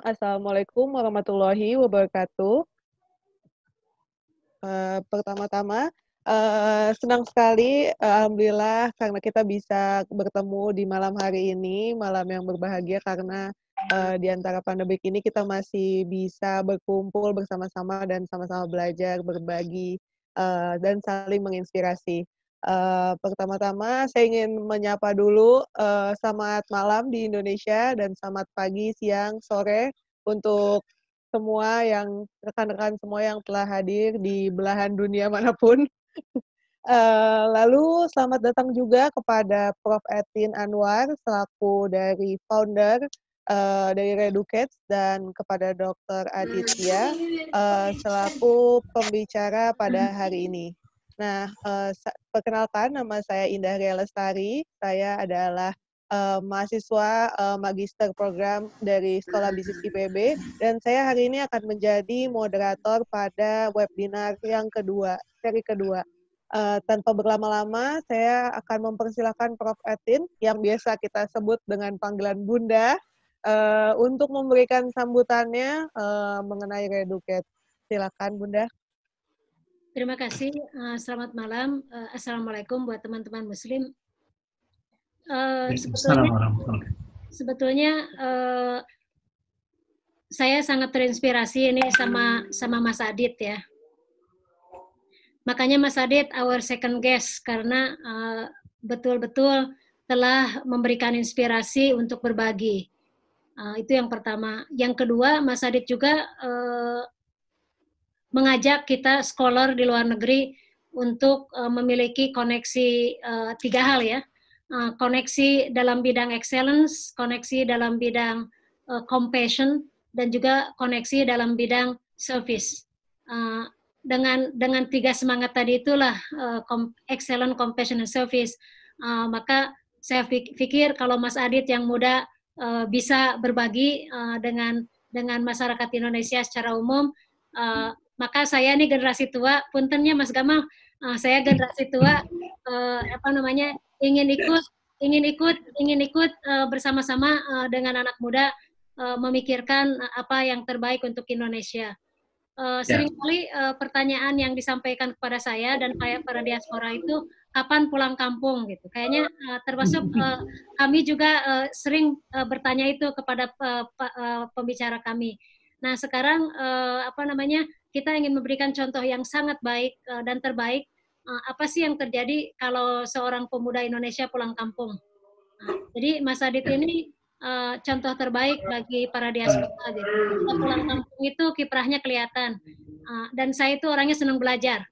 Assalamualaikum warahmatullahi wabarakatuh. Pertama-tama, senang sekali, alhamdulillah karena kita bisa bertemu di malam hari ini, malam yang berbahagia karena, di antara pandemik ini kita masih bisa berkumpul bersama-sama dan sama-sama belajar, berbagi, dan saling menginspirasi. Pertama-tama saya ingin menyapa dulu, selamat malam di Indonesia dan selamat pagi, siang, sore untuk semua yang rekan-rekan semua yang telah hadir di belahan dunia manapun. Lalu selamat datang juga kepada Prof. Etin Anwar selaku dari founder, dari Reducate dan kepada Dr. Aditya, selaku pembicara pada hari ini. Nah, perkenalkan nama saya Indah Ria Lestari, saya adalah, mahasiswa, magister program dari Sekolah Bisnis IPB, dan saya hari ini akan menjadi moderator pada webinar yang kedua, seri kedua. Tanpa berlama-lama, saya akan mempersilahkan Prof. Etin, yang biasa kita sebut dengan panggilan Bunda, untuk memberikan sambutannya, mengenai Reducate. Silakan Bunda. Terima kasih, selamat malam. Assalamualaikum buat teman-teman muslim. Sebetulnya saya sangat terinspirasi ini sama Mas Adit ya. Makanya Mas Adit our second guest karena betul-betul telah memberikan inspirasi untuk berbagi. Itu yang pertama. Yang kedua, Mas Adit juga mengajak kita scholar di luar negeri untuk memiliki koneksi tiga hal ya. Koneksi dalam bidang excellence, koneksi dalam bidang compassion, dan juga koneksi dalam bidang service. Dengan tiga semangat tadi itulah excellent, compassion, and service. Maka saya pikir kalau Mas Adit yang muda bisa berbagi dengan masyarakat Indonesia secara umum, maka saya nih generasi tua, puntennya Mas Gamal, saya generasi tua, ingin ikut bersama-sama dengan anak muda memikirkan apa yang terbaik untuk Indonesia. Seringkali pertanyaan yang disampaikan kepada saya dan para diaspora itu kapan pulang kampung gitu. Kayaknya termasuk kami juga sering bertanya itu kepada pembicara kami. Nah sekarang kita ingin memberikan contoh yang sangat baik dan terbaik. Apa sih yang terjadi kalau seorang pemuda Indonesia pulang kampung? Jadi Mas Adit ini contoh terbaik bagi para diaspora gitu. Kalau pulang kampung itu kiprahnya kelihatan. Dan saya itu orangnya senang belajar.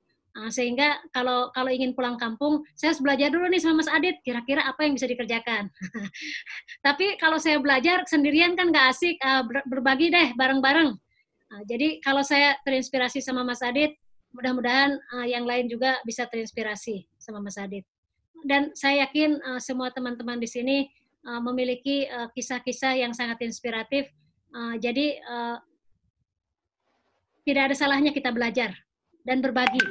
Sehingga kalau ingin pulang kampung, saya harus belajar dulu nih sama Mas Adit, kira-kira apa yang bisa dikerjakan. Tapi kalau saya belajar sendirian kan nggak asik, berbagi deh bareng-bareng. Jadi kalau saya terinspirasi sama Mas Adit, mudah-mudahan yang lain juga bisa terinspirasi sama Mas Adit. Dan saya yakin semua teman-teman di sini memiliki kisah-kisah yang sangat inspiratif. Jadi tidak ada salahnya kita belajar dan berbagi.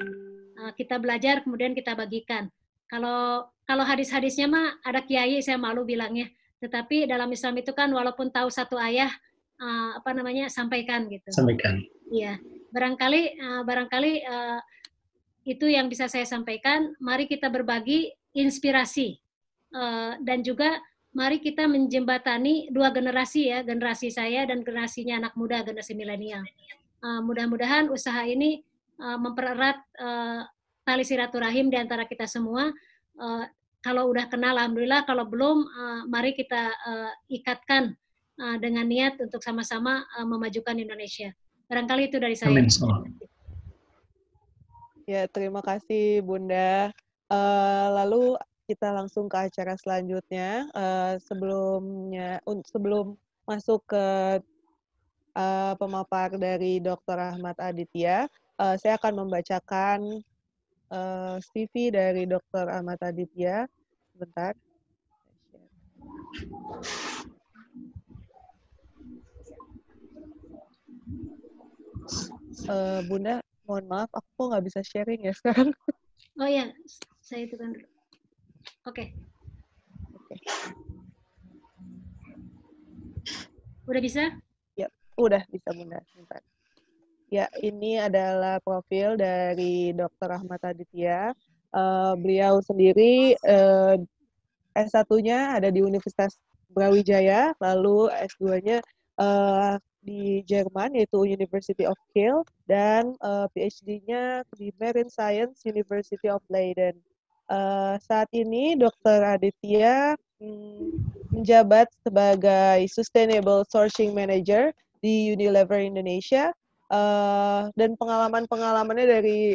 Kita belajar kemudian kita bagikan. Kalau hadis-hadisnya mah ada kiai, saya malu bilangnya. Tetapi dalam Islam itu kan walaupun tahu satu ayah, sampaikan gitu. Sampaikan. Iya. Barangkali itu yang bisa saya sampaikan. Mari kita berbagi inspirasi dan juga mari kita menjembatani dua generasi ya, generasi saya dan generasinya anak muda, generasi milenial. Mudah-mudahan usaha ini mempererat tali silaturahim di antara kita semua. Kalau udah kenal, alhamdulillah. Kalau belum, mari kita ikatkan dengan niat untuk sama-sama memajukan Indonesia. Barangkali itu dari saya. Amin. Ya, terima kasih Bunda. Lalu kita langsung ke acara selanjutnya. Sebelum masuk ke pemapar dari Dr. Ahmad Aditya, saya akan membacakan CV dari Dr. Ahmad Aditya. Sebentar. Bunda, mohon maaf, aku nggak bisa sharing ya sekarang. Oh ya, saya itu kan. Oke. Udah bisa? Ya, Udah bisa Bunda. Bentar. Ya, ini adalah profil dari Dr. Ahmad Aditya. Beliau sendiri S1-nya ada di Universitas Brawijaya, lalu S2-nya di Jerman, yaitu University of Kiel, dan PhD-nya di Marine Science, University of Leiden. Saat ini Dr. Aditya menjabat sebagai Sustainable Sourcing Manager di Unilever Indonesia. Dan pengalaman-pengalamannya dari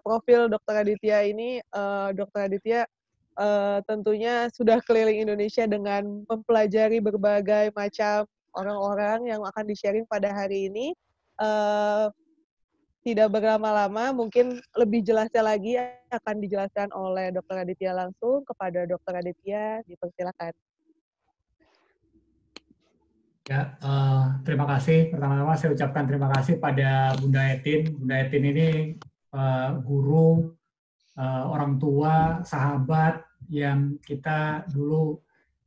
profil Dr. Aditya ini, Dr. Aditya tentunya sudah keliling Indonesia dengan mempelajari berbagai macam orang-orang yang akan di-sharing pada hari ini. Tidak berlama-lama, mungkin lebih jelasnya lagi akan dijelaskan oleh Dr. Aditya langsung. Kepada Dr. Aditya, dipersilakan. Ya, terima kasih. Pertama-tama saya ucapkan terima kasih pada Bunda Etin. Bunda Etin ini guru, orang tua, sahabat yang kita dulu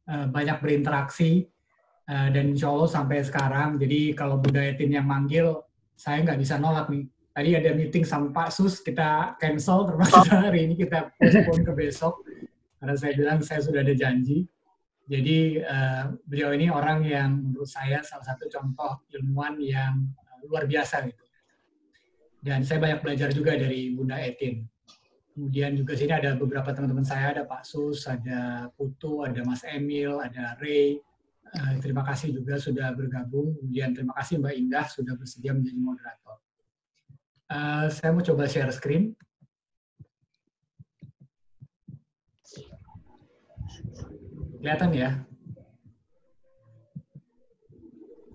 banyak berinteraksi dan insya Allah sampai sekarang. Jadi kalau Bunda Etin yang manggil, saya nggak bisa nolak nih. Tadi ada meeting sama Pak Sus, kita cancel, termasuk hari ini kita postpone ke besok. Karena saya bilang saya sudah ada janji. Jadi beliau ini orang yang menurut saya salah satu contoh ilmuwan yang luar biasa gitu. Dan saya banyak belajar juga dari Bunda Etin. Kemudian juga sini ada beberapa teman-teman saya, ada Pak Sus, ada Putu, ada Mas Emil, ada Ray. Terima kasih juga sudah bergabung. Kemudian terima kasih Mbak Indah sudah bersedia menjadi moderator. Saya mau coba share screen. Kelihatan ya?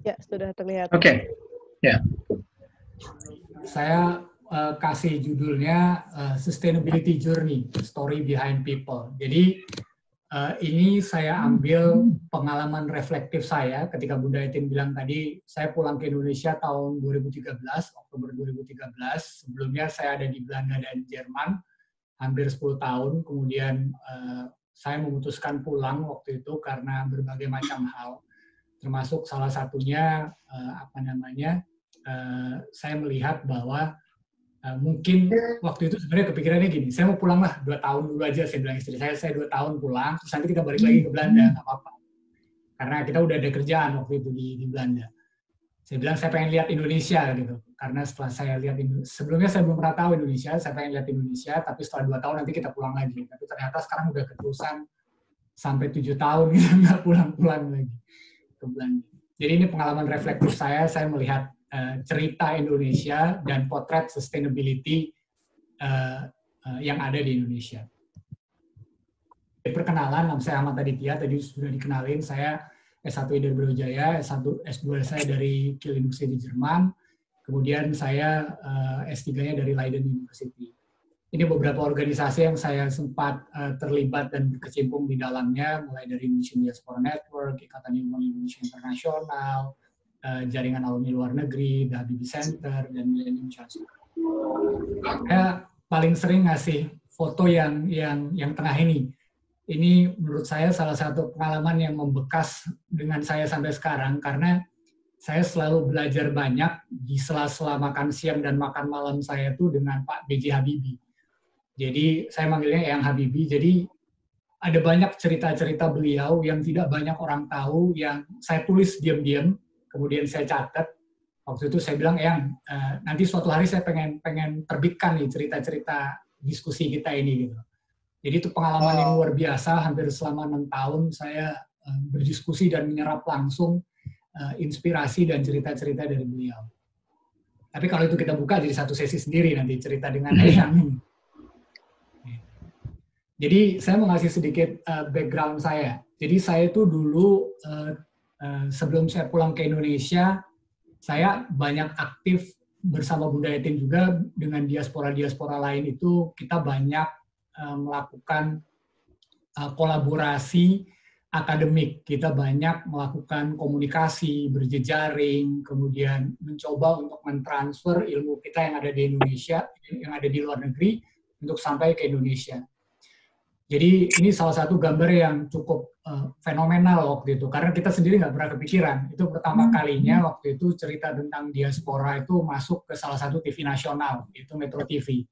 Ya, sudah terlihat. Oke. Ya. Saya kasih judulnya Sustainability Journey, Story Behind People. Jadi ini saya ambil pengalaman reflektif saya ketika Bunda Etin bilang tadi, saya pulang ke Indonesia tahun 2013, Oktober 2013. Sebelumnya saya ada di Belanda dan Jerman, hampir 10 tahun. Kemudian saya memutuskan pulang waktu itu karena berbagai macam hal, termasuk salah satunya saya melihat bahwa mungkin waktu itu sebenarnya kepikirannya gini, saya mau pulang lah 2 tahun dulu aja, saya bilang istri saya 2 tahun pulang, terus nanti kita balik lagi ke Belanda, nggak apa-apa, karena kita udah ada kerjaan waktu itu di Belanda. Saya bilang saya pengen lihat Indonesia gitu, karena setelah saya lihat sebelumnya saya belum pernah tahu Indonesia, saya pengen lihat Indonesia, tapi setelah 2 tahun nanti kita pulang lagi. Tapi ternyata sekarang udah keterusan sampai 7 tahun kita nggak pulang-pulang lagi ke Belanda. Jadi ini pengalaman reflektif saya melihat cerita Indonesia dan potret sustainability yang ada di Indonesia. Perkenalan, nama saya Ahmad Aditya, tadi sudah dikenalin, saya S1 dari Brawijaya, S2 saya dari Kiel University di Jerman, kemudian saya S3-nya dari Leiden University. Ini beberapa organisasi yang saya sempat terlibat dan berkecimpung di dalamnya, mulai dari Indonesian Diaspora Network, Ikatan Ilmuwan Indonesia Internasional, Jaringan Alumni Luar Negeri, The Habibie Center, dan Millennium Chance. Saya paling sering ngasih foto yang tengah ini. Ini menurut saya salah satu pengalaman yang membekas dengan saya sampai sekarang, karena saya selalu belajar banyak di sela-sela makan siang dan makan malam saya itu dengan Pak B.J. Habibie. Jadi saya manggilnya Eyang Habibie. Jadi ada banyak cerita-cerita beliau yang tidak banyak orang tahu, yang saya tulis diam-diam, kemudian saya catat. Waktu itu saya bilang, Eyang, nanti suatu hari saya pengen terbitkan nih cerita-cerita diskusi kita ini gitu. Jadi itu pengalaman yang luar biasa, hampir selama 6 tahun saya berdiskusi dan menyerap langsung inspirasi dan cerita-cerita dari beliau. Tapi kalau itu kita buka jadi satu sesi sendiri nanti cerita dengan Eyang ini. Jadi saya mau ngasih sedikit background saya. Jadi saya itu dulu sebelum saya pulang ke Indonesia, saya banyak aktif bersama Bunda Etin juga dengan diaspora-diaspora lain itu, kita banyak melakukan kolaborasi akademik, kita banyak melakukan komunikasi, berjejaring, kemudian mencoba untuk mentransfer ilmu kita yang ada di Indonesia, yang ada di luar negeri, untuk sampai ke Indonesia. Jadi ini salah satu gambar yang cukup fenomenal waktu itu, karena kita sendiri nggak pernah kepikiran. Itu pertama kalinya waktu itu cerita tentang diaspora itu masuk ke salah satu TV nasional, yaitu Metro TV.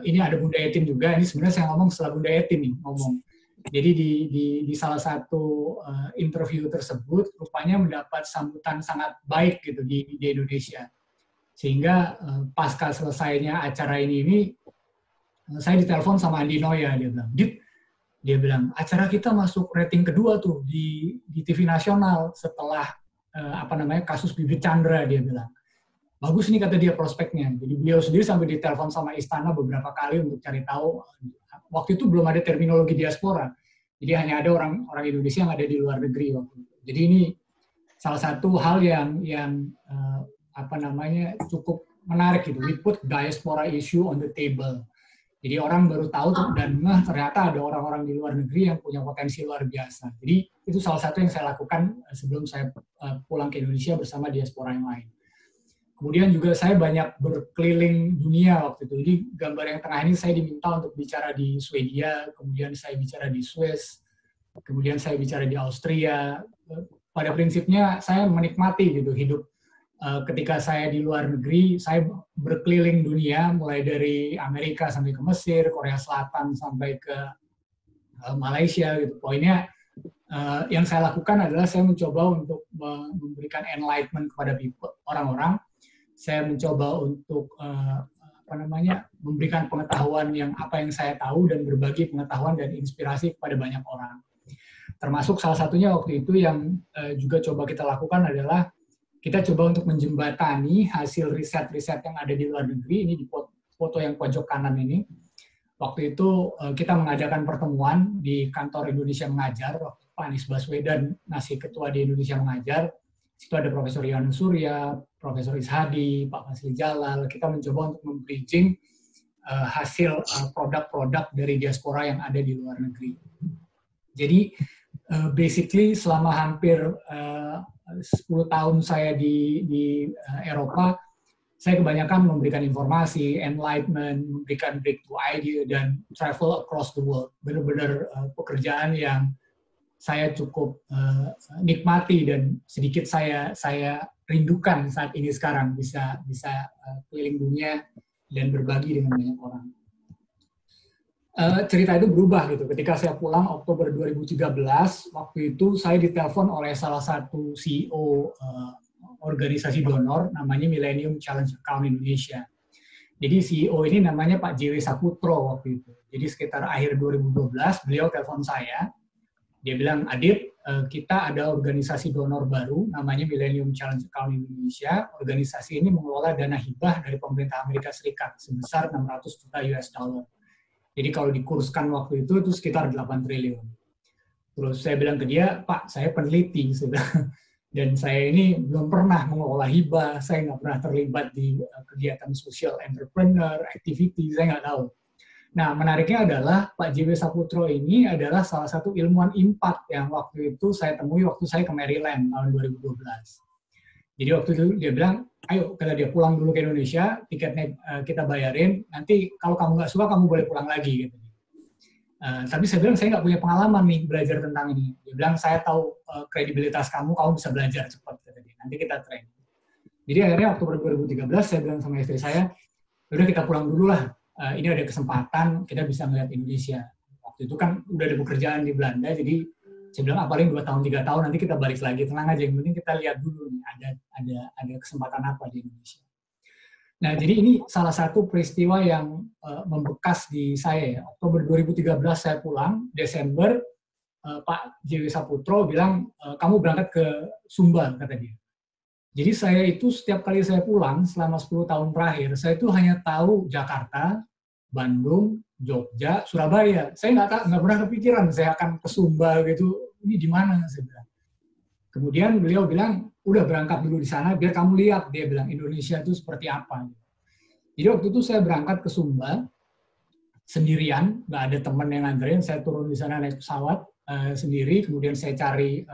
Ini ada Bunda Etin juga, ini sebenarnya saya ngomong setelah Bunda Etin nih ngomong. Jadi di salah satu interview tersebut, rupanya mendapat sambutan sangat baik gitu di Indonesia. Sehingga pasca selesainya acara ini saya ditelepon sama Andi Noya, dia bilang, Dit, dia bilang, acara kita masuk rating kedua tuh di TV nasional setelah kasus Bibit Chandra, dia bilang. Bagus nih kata dia prospeknya. Jadi beliau sendiri sampai ditelepon sama Istana beberapa kali untuk cari tahu. Waktu itu belum ada terminologi diaspora. Jadi hanya ada orang Indonesia yang ada di luar negeri waktu itu. Jadi ini salah satu hal yang cukup menarik gitu. We put diaspora issue on the table. Jadi orang baru tahu dan ternyata ada orang-orang di luar negeri yang punya potensi luar biasa. Jadi itu salah satu yang saya lakukan sebelum saya pulang ke Indonesia bersama diaspora yang lain. Kemudian juga saya banyak berkeliling dunia waktu itu. Jadi gambar yang tengah ini saya diminta untuk bicara di Swedia, kemudian saya bicara di Swiss, kemudian saya bicara di Austria. Pada prinsipnya saya menikmati gitu hidup. Ketika saya di luar negeri, saya berkeliling dunia, mulai dari Amerika sampai ke Mesir, Korea Selatan sampai ke Malaysia. Gitu. Poinnya yang saya lakukan adalah saya mencoba untuk memberikan enlightenment kepada orang-orang. Saya mencoba untuk memberikan pengetahuan apa yang saya tahu dan berbagi pengetahuan dan inspirasi kepada banyak orang. Termasuk salah satunya waktu itu yang juga coba kita lakukan adalah kita coba untuk menjembatani hasil riset-riset yang ada di luar negeri. Ini di foto yang pojok kanan ini. Waktu itu kita mengadakan pertemuan di kantor Indonesia Mengajar. Waktu Pak Anies Baswedan masih ketua di Indonesia Mengajar. Situ ada Profesor Yohanes Surya, Profesor Ishadi, Pak Masli Jalal. Kita mencoba untuk membridging hasil produk-produk dari diaspora yang ada di luar negeri. Jadi basically selama hampir 10 tahun saya di Eropa, saya kebanyakan memberikan informasi, enlightenment, memberikan breakthrough idea, dan travel across the world. Benar-benar pekerjaan yang saya cukup nikmati dan sedikit saya rindukan saat ini sekarang, bisa keliling dunia dan berbagi dengan banyak orang. Cerita itu berubah gitu. Ketika saya pulang Oktober 2013, waktu itu saya ditelepon oleh salah satu CEO organisasi donor, namanya Millennium Challenge Account Indonesia. Jadi CEO ini namanya Pak JW Saputro waktu itu. Jadi sekitar akhir 2012, beliau telepon saya. Dia bilang, Adit, kita ada organisasi donor baru, namanya Millennium Challenge Account Indonesia. Organisasi ini mengelola dana hibah dari pemerintah Amerika Serikat sebesar 600 juta US dollar. Jadi kalau dikurskan waktu itu sekitar 8 triliun. Terus saya bilang ke dia, Pak, saya peneliti. Dan saya ini belum pernah mengelola hibah, saya nggak pernah terlibat di kegiatan social entrepreneur, activity, saya nggak tahu. Nah, menariknya adalah Pak JW Saputro ini adalah salah satu ilmuwan impact yang waktu itu saya temui waktu saya ke Maryland tahun 2012. Jadi waktu itu dia bilang, ayo kalau dia pulang dulu ke Indonesia, tiketnya kita bayarin, nanti kalau kamu nggak suka kamu boleh pulang lagi. Gitu. Tapi saya bilang saya nggak punya pengalaman nih belajar tentang ini. Dia bilang saya tahu kredibilitas kamu bisa belajar cepat. Nanti kita train. Jadi akhirnya Oktober 2013 saya bilang sama istri saya, udah kita pulang dulu lah. Ini ada kesempatan kita bisa melihat Indonesia. Waktu itu kan udah ada pekerjaan di Belanda, jadi saya bilang paling 2 tahun 3 tahun nanti kita balik lagi, tenang aja, yang penting kita lihat dulu nih ada kesempatan apa di Indonesia. Nah, jadi ini salah satu peristiwa yang membekas di saya ya. Oktober 2013 saya pulang, Desember Pak JW Saputro bilang kamu berangkat ke Sumba, kata dia. Jadi saya itu setiap kali saya pulang selama 10 tahun terakhir, saya itu hanya tahu Jakarta, Bandung, Jogja, Surabaya. Saya nggak pernah kepikiran saya akan ke Sumba gitu. Ini di mana? Saya bilang. Kemudian beliau bilang, udah berangkat dulu di sana, biar kamu lihat. Dia bilang Indonesia itu seperti apa. Jadi waktu itu saya berangkat ke Sumba sendirian, nggak ada teman yang nganterin. Saya turun di sana naik pesawat sendiri. Kemudian saya cari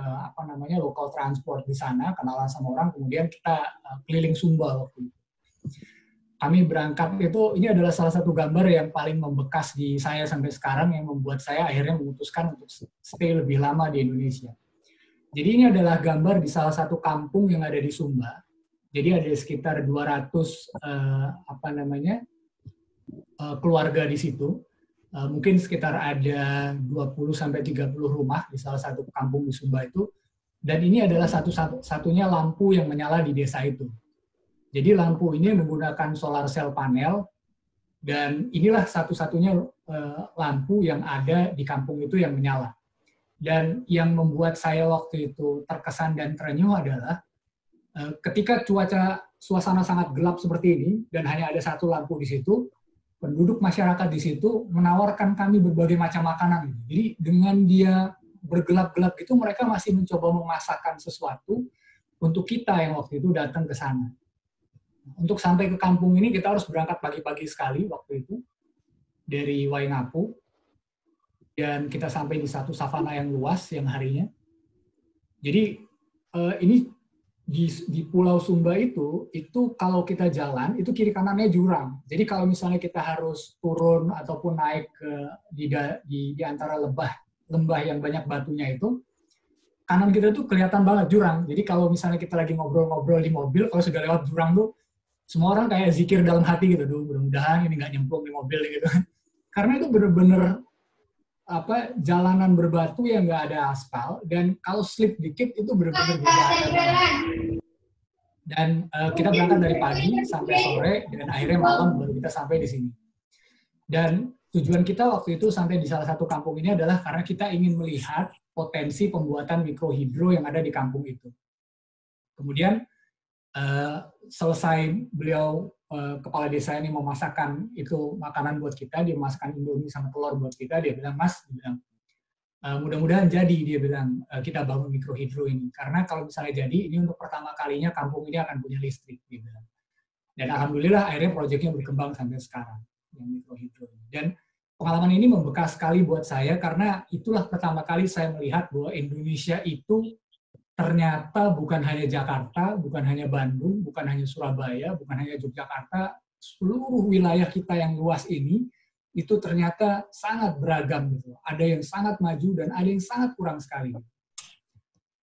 local transport di sana, kenalan sama orang. Kemudian kita keliling Sumba waktu itu. kami berangkat itu, ini adalah salah satu gambar yang paling membekas di saya sampai sekarang, yang membuat saya akhirnya memutuskan untuk stay lebih lama di Indonesia. Jadi ini adalah gambar di salah satu kampung yang ada di Sumba. Jadi ada sekitar 200 keluarga di situ. Mungkin sekitar ada 20-30 rumah di salah satu kampung di Sumba itu. Dan ini adalah satu-satunya lampu yang menyala di desa itu. Jadi lampu ini menggunakan solar cell panel, dan inilah satu-satunya lampu yang ada di kampung itu yang menyala. Dan yang membuat saya waktu itu terkesan dan terenyuh adalah ketika suasana sangat gelap seperti ini, dan hanya ada satu lampu di situ, penduduk masyarakat di situ menawarkan kami berbagai macam makanan. Jadi dengan dia bergelap-gelap itu, mereka masih mencoba memasakkan sesuatu untuk kita yang waktu itu datang ke sana. Untuk sampai ke kampung ini, kita harus berangkat pagi-pagi sekali waktu itu, dari Waingapu, dan kita sampai di satu savana yang luas yang harinya. Jadi ini di Pulau Sumba itu kalau kita jalan, itu kiri kanannya jurang. Jadi kalau misalnya kita harus turun ataupun naik di antara lembah yang banyak batunya itu, kanan kita tuh kelihatan banget jurang. Jadi kalau misalnya kita lagi ngobrol-ngobrol di mobil, kalau sudah lewat jurang tuh, semua orang kayak zikir dalam hati gitu, mudah-mudahan ini nggak nyemplung di mobil gitu. Karena itu bener-bener jalanan berbatu yang nggak ada aspal, dan kalau slip dikit itu bener-bener berbahaya. Dan kita berangkat dari pagi sampai sore, dan akhirnya malam baru kita sampai di sini. Dan tujuan kita waktu itu sampai di salah satu kampung ini adalah karena kita ingin melihat potensi pembuatan mikrohidro yang ada di kampung itu. Kemudian selesai beliau kepala desa ini memasakkan itu makanan buat kita, dia memasakkan Indomie sama telur buat kita, dia bilang, Mas, mudah-mudahan jadi, dia bilang, kita bangun mikrohidro ini. Karena kalau misalnya jadi, ini untuk pertama kalinya kampung ini akan punya listrik, dia bilang. Dan alhamdulillah akhirnya proyeknya berkembang sampai sekarang, yang mikrohidro ini. Dan pengalaman ini membekas sekali buat saya, karena itulah pertama kali saya melihat bahwa Indonesia itu ternyata bukan hanya Jakarta, bukan hanya Bandung, bukan hanya Surabaya, bukan hanya Yogyakarta, seluruh wilayah kita yang luas ini, itu ternyata sangat beragam. Gitu. Ada yang sangat maju dan ada yang sangat kurang sekali.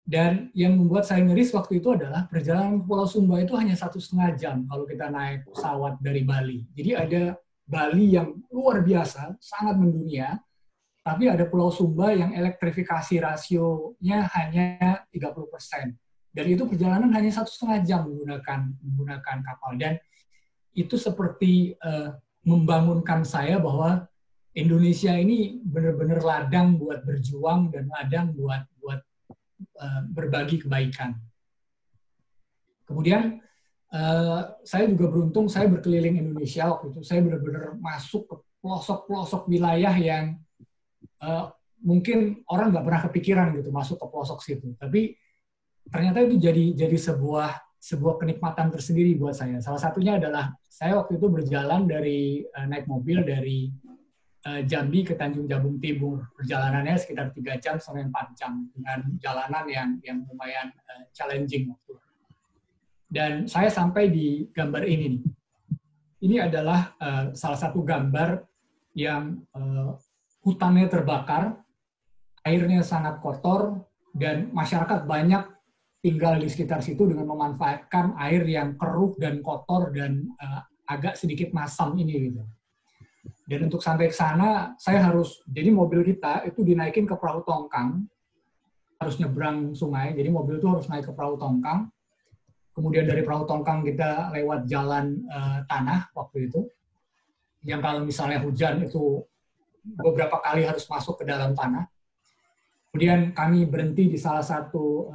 Dan yang membuat saya miris waktu itu adalah perjalanan ke Pulau Sumba itu hanya 1,5 jam kalau kita naik pesawat dari Bali. Jadi ada Bali yang luar biasa, sangat mendunia, tapi ada Pulau Sumba yang elektrifikasi rasionya hanya 30%. Dan itu perjalanan hanya 1,5 jam menggunakan kapal. Dan itu seperti membangunkan saya bahwa Indonesia ini benar-benar ladang buat berjuang dan ladang buat berbagi kebaikan. Kemudian saya juga beruntung, saya berkeliling Indonesia waktu itu. Saya benar-benar masuk ke pelosok-pelosok wilayah yang mungkin orang nggak pernah kepikiran gitu masuk ke pelosok situ, tapi ternyata itu jadi sebuah kenikmatan tersendiri buat saya. Salah satunya adalah saya waktu itu berjalan naik mobil dari Jambi ke Tanjung Jabung Timur, perjalanannya sekitar 3 jam sampai 4 jam dengan jalanan yang lumayan challenging waktu. Dan saya sampai di gambar ini nih. Ini adalah salah satu gambar yang hutannya terbakar, airnya sangat kotor, dan masyarakat banyak tinggal di sekitar situ dengan memanfaatkan air yang keruh dan kotor dan agak sedikit masam ini gitu. Dan untuk sampai ke sana, jadi mobil kita itu dinaikin ke perahu tongkang, harus nyebrang sungai, jadi mobil itu harus naik ke perahu tongkang, kemudian dari perahu tongkang kita lewat jalan tanah waktu itu, yang kalau misalnya hujan itu beberapa kali harus masuk ke dalam tanah. Kemudian kami berhenti di salah satu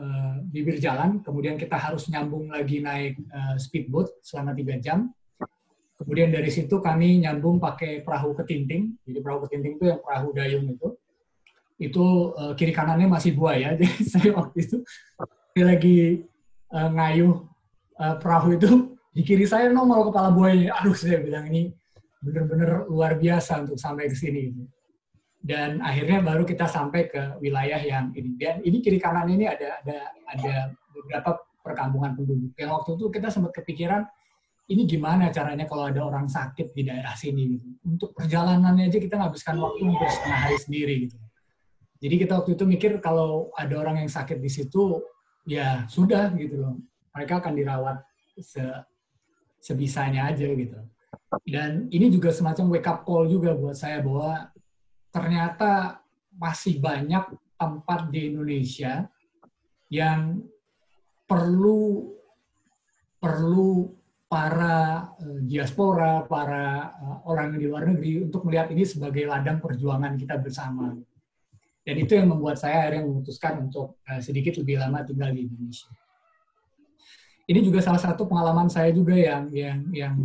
bibir jalan, kemudian kita harus nyambung lagi naik speedboat selama 3 jam. Kemudian dari situ kami nyambung pakai perahu ketinting. Jadi perahu ketinting itu yang perahu dayung itu. Itu kiri kanannya masih buaya. Jadi saya waktu itu lagi ngayuh perahu itu, di kiri saya nongol kepala buayanya. Aduh, saya bilang ini benar-benar luar biasa untuk sampai ke sini. Dan akhirnya baru kita sampai ke wilayah yang ini. Dan ini kiri kanan ini ada beberapa perkampungan penduduk. Yang waktu itu kita sempat kepikiran, ini gimana caranya kalau ada orang sakit di daerah sini gitu. Untuk perjalanannya aja kita nghabiskan waktu hampir setengah hari sendiri gitu. Jadi kita waktu itu mikir kalau ada orang yang sakit di situ, ya sudah gitu loh. Mereka akan dirawat sebisanya aja gitu. Dan ini juga semacam wake up call juga buat saya bahwa ternyata masih banyak tempat di Indonesia yang perlu para diaspora, para orang di luar negeri untuk melihat ini sebagai ladang perjuangan kita bersama. Dan itu yang membuat saya akhirnya memutuskan untuk sedikit lebih lama tinggal di Indonesia. Ini juga salah satu pengalaman saya juga yang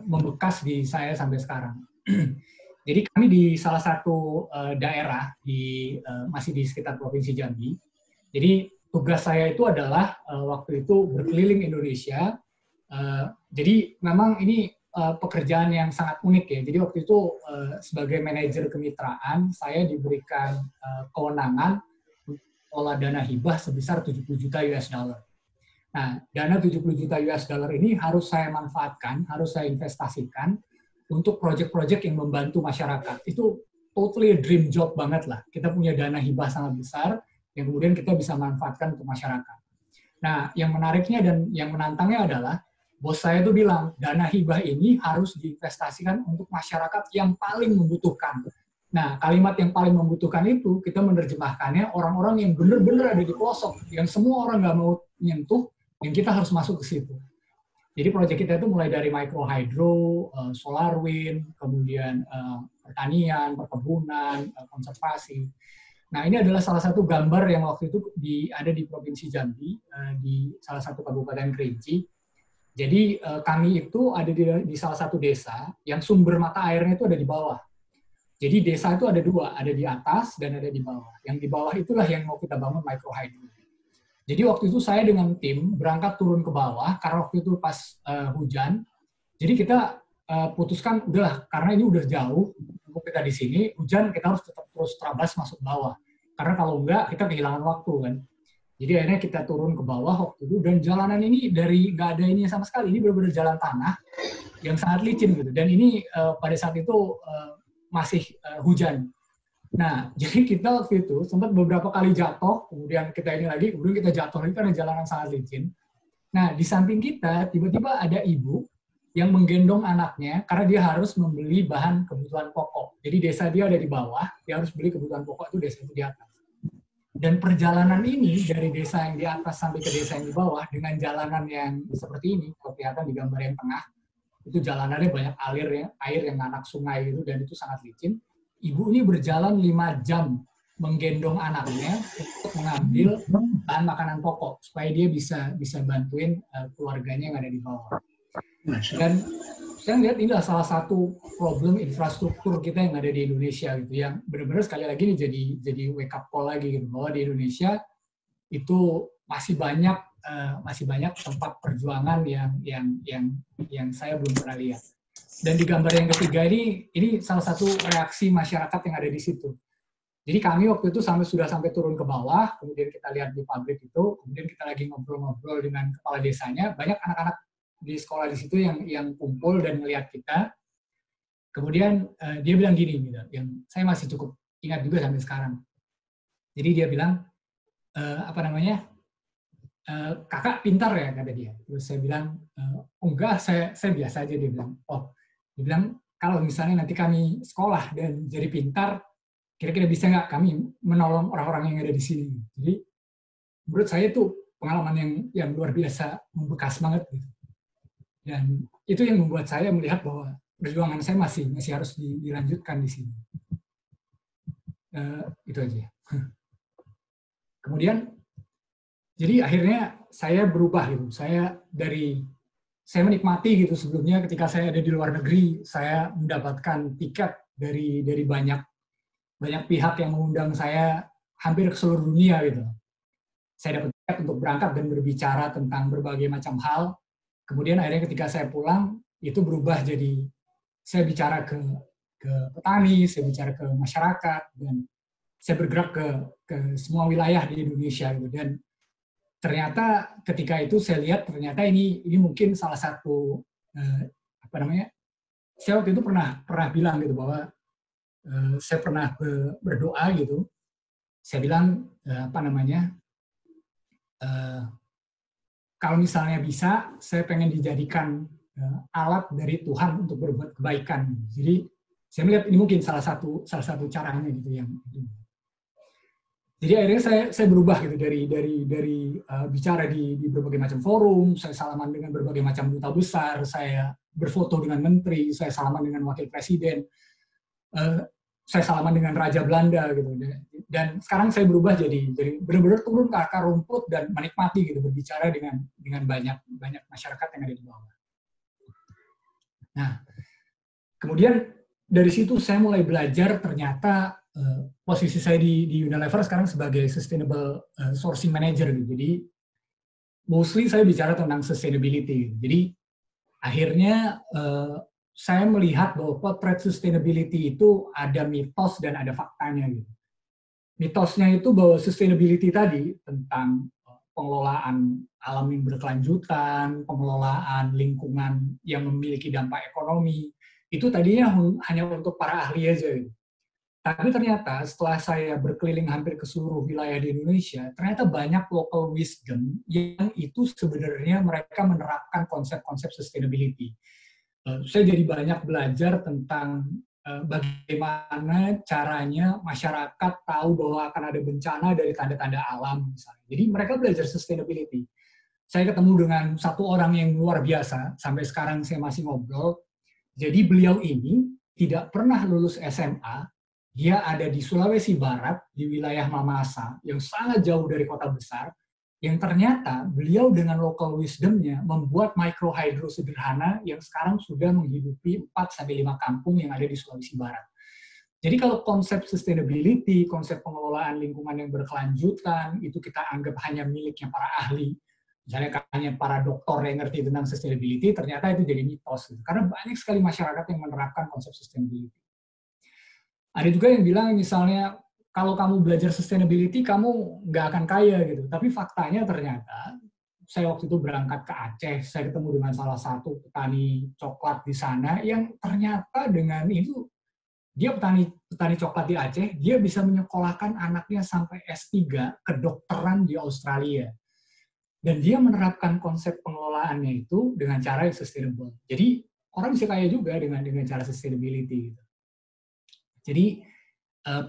membekas di saya sampai sekarang. Jadi kami di salah satu daerah masih di sekitar Provinsi Jambi. Jadi tugas saya itu adalah waktu itu berkeliling Indonesia. Jadi memang ini pekerjaan yang sangat unik ya. Jadi waktu itu sebagai manajer kemitraan, saya diberikan kewenangan mengelola dana hibah sebesar 70 juta US dollar. Nah, dana 70 juta US dollar ini harus saya manfaatkan, harus saya investasikan untuk proyek-proyek yang membantu masyarakat. Itu totally a dream job banget lah. Kita punya dana hibah sangat besar yang kemudian kita bisa manfaatkan untuk masyarakat. Nah, yang menariknya dan yang menantangnya adalah bos saya itu bilang, dana hibah ini harus diinvestasikan untuk masyarakat yang paling membutuhkan. Nah, kalimat yang paling membutuhkan itu, kita menerjemahkannya orang-orang yang benar-benar ada di pelosok, yang semua orang nggak mau nyentuh, yang kita harus masuk ke situ. Jadi proyek kita itu mulai dari micro hydro, solar wind, kemudian pertanian, perkebunan, konservasi. Nah, ini adalah salah satu gambar yang waktu itu ada di Provinsi Jambi, di salah satu kabupaten Kerinci. Jadi kami itu ada di salah satu desa yang sumber mata airnya itu ada di bawah. Jadi desa itu ada dua, ada di atas dan ada di bawah. Yang di bawah itulah yang mau kita bangun micro hydro. Jadi waktu itu saya dengan tim berangkat turun ke bawah karena waktu itu pas hujan. Jadi kita putuskan udahlah karena ini udah jauh untuk kita di sini, hujan kita harus tetap terus terabas masuk bawah. Karena kalau enggak kita kehilangan waktu kan. Jadi akhirnya kita turun ke bawah waktu itu dan jalanan ini dari nggak ada ini sama sekali, ini benar-benar jalan tanah yang sangat licin gitu. Dan ini pada saat itu masih hujan. Nah, jadi kita waktu itu sempat beberapa kali jatuh, kemudian kita ini lagi, kemudian kita jatuh lagi karena jalanan sangat licin. Nah, di samping kita tiba-tiba ada ibu yang menggendong anaknya karena dia harus membeli bahan kebutuhan pokok. Jadi desa dia ada di bawah, dia harus beli kebutuhan pokok itu desa itu di atas. Dan perjalanan ini dari desa yang di atas sampai ke desa yang di bawah dengan jalanan yang seperti ini, kalau kelihatan di gambar yang tengah, itu jalanannya banyak air yang anak sungai itu dan itu sangat licin. Ibu ini berjalan 5 jam menggendong anaknya untuk mengambil bahan makanan pokok supaya dia bisa bantuin keluarganya yang ada di bawah. Dan saya lihat inilah salah satu problem infrastruktur kita yang ada di Indonesia gitu, yang benar-benar sekali lagi ini jadi wake up call lagi gitu, bahwa di Indonesia itu masih banyak tempat perjuangan yang saya belum pernah lihat. Dan di gambar yang ketiga ini salah satu reaksi masyarakat yang ada di situ. Jadi kami waktu itu sudah sampai turun ke bawah, kemudian kita lihat di pabrik itu, kemudian kita lagi ngobrol-ngobrol dengan kepala desanya, banyak anak-anak di sekolah di situ yang kumpul dan melihat kita. Kemudian dia bilang gini, gitu, yang saya masih cukup ingat juga sampai sekarang. Jadi dia bilang, kakak pintar ya, kata dia. Terus saya bilang, enggak, saya biasa aja. Dia bilang, kalau misalnya nanti kami sekolah dan jadi pintar, kira-kira bisa nggak kami menolong orang-orang yang ada di sini. Jadi menurut saya itu pengalaman yang luar biasa, membekas banget gitu. Dan itu yang membuat saya melihat bahwa perjuangan saya masih harus dilanjutkan di sini. Itu aja. Kemudian, jadi akhirnya saya berubah gitu. Saya menikmati gitu sebelumnya ketika saya ada di luar negeri, saya mendapatkan tiket dari banyak pihak yang mengundang saya hampir ke seluruh dunia gitu. Saya dapat tiket untuk berangkat dan berbicara tentang berbagai macam hal. Kemudian akhirnya ketika saya pulang, itu berubah jadi saya bicara ke petani, saya bicara ke masyarakat, dan saya bergerak ke semua wilayah di Indonesia gitu. Dan ternyata ketika itu saya lihat ternyata ini mungkin salah satu apa namanya? Saya waktu itu pernah bilang gitu bahwa saya pernah berdoa gitu. Saya bilang apa namanya? Kalau misalnya bisa, saya pengen dijadikan alat dari Tuhan untuk berbuat kebaikan. Jadi saya melihat ini mungkin salah satu caranya gitu yang. Jadi akhirnya saya berubah gitu dari bicara di berbagai macam forum, saya salaman dengan berbagai macam duta besar, saya berfoto dengan menteri, saya salaman dengan wakil presiden, saya salaman dengan raja Belanda gitu. Dan sekarang saya berubah jadi benar-benar turun ke akar rumput dan menikmati gitu berbicara dengan banyak masyarakat yang ada di bawah. Nah, kemudian dari situ saya mulai belajar ternyata posisi saya di Unilever sekarang sebagai Sustainable Sourcing Manager gitu. Jadi mostly saya bicara tentang sustainability. Jadi akhirnya saya melihat bahwa potret sustainability itu ada mitos dan ada faktanya gitu. Mitosnya itu bahwa sustainability tadi tentang pengelolaan alam yang berkelanjutan, pengelolaan lingkungan yang memiliki dampak ekonomi, itu tadinya hanya untuk para ahli aja gitu. Tapi ternyata setelah saya berkeliling hampir ke seluruh wilayah di Indonesia, ternyata banyak local wisdom yang itu sebenarnya mereka menerapkan konsep-konsep sustainability. Saya jadi banyak belajar tentang bagaimana caranya masyarakat tahu bahwa akan ada bencana dari tanda-tanda alam misalnya. Jadi mereka belajar sustainability. Saya ketemu dengan satu orang yang luar biasa, sampai sekarang saya masih ngobrol. Jadi beliau ini tidak pernah lulus SMA, dia ada di Sulawesi Barat, di wilayah Mamasa, yang sangat jauh dari kota besar, yang ternyata beliau dengan local wisdom-nya membuat microhydro sederhana yang sekarang sudah menghidupi 4-5 kampung yang ada di Sulawesi Barat. Jadi kalau konsep sustainability, konsep pengelolaan lingkungan yang berkelanjutan, itu kita anggap hanya miliknya para ahli, misalnya hanya para dokter yang ngerti tentang sustainability, ternyata itu jadi mitos. Karena banyak sekali masyarakat yang menerapkan konsep sustainability. Ada juga yang bilang misalnya, kalau kamu belajar sustainability, kamu nggak akan kaya gitu. Tapi faktanya ternyata, saya waktu itu berangkat ke Aceh, saya ketemu dengan salah satu petani coklat di sana, yang ternyata dengan itu, dia petani coklat di Aceh, dia bisa menyekolahkan anaknya sampai S3 kedokteran di Australia. Dan dia menerapkan konsep pengelolaannya itu dengan cara yang sustainable. Jadi, orang bisa kaya juga dengan cara sustainability. Gitu. Jadi,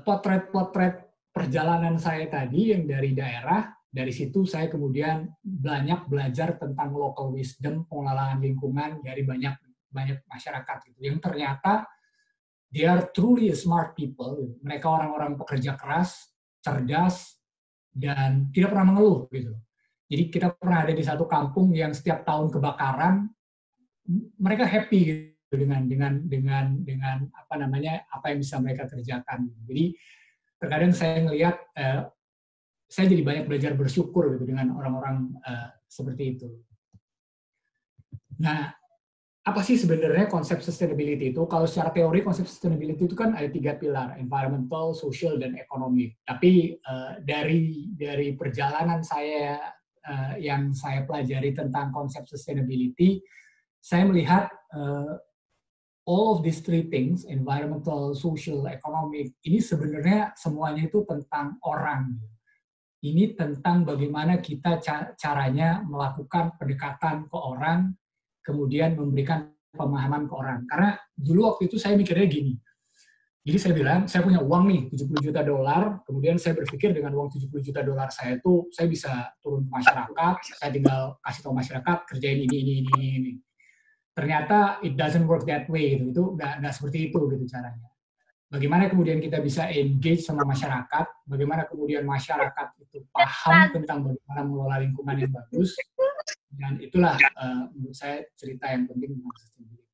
potret-potret perjalanan saya tadi yang dari daerah, dari situ saya kemudian banyak belajar tentang local wisdom, pengelolaan lingkungan dari banyak masyarakat gitu. Yang ternyata they are truly smart people. Mereka orang-orang pekerja keras, cerdas, dan tidak pernah mengeluh gitu. Jadi kita pernah ada di satu kampung yang setiap tahun kebakaran, mereka happy gitu. dengan apa namanya, apa yang bisa mereka kerjakan. Jadi terkadang saya ngelihat saya jadi banyak belajar bersyukur gitu dengan orang-orang seperti itu. Nah, apa sih sebenarnya konsep sustainability itu? Kalau secara teori konsep sustainability itu kan ada 3 pilar, environmental, social, dan economic. Tapi dari perjalanan saya yang saya pelajari tentang konsep sustainability, saya melihat all of these 3 things, environmental, social, economic, ini sebenarnya semuanya itu tentang orang. Ini tentang bagaimana kita caranya melakukan pendekatan ke orang, kemudian memberikan pemahaman ke orang. Karena dulu waktu itu saya mikirnya gini, jadi saya bilang, saya punya uang nih, $70 juta, kemudian saya berpikir dengan uang $70 juta saya itu, saya bisa turun ke masyarakat, saya tinggal kasih tahu masyarakat, kerjain ini. Ternyata it doesn't work that way, itu nggak seperti itu gitu caranya. Bagaimana kemudian kita bisa engage sama masyarakat, bagaimana kemudian masyarakat itu paham tentang bagaimana mengelola lingkungan yang bagus, dan itulah menurut saya cerita yang penting tentang sustainability.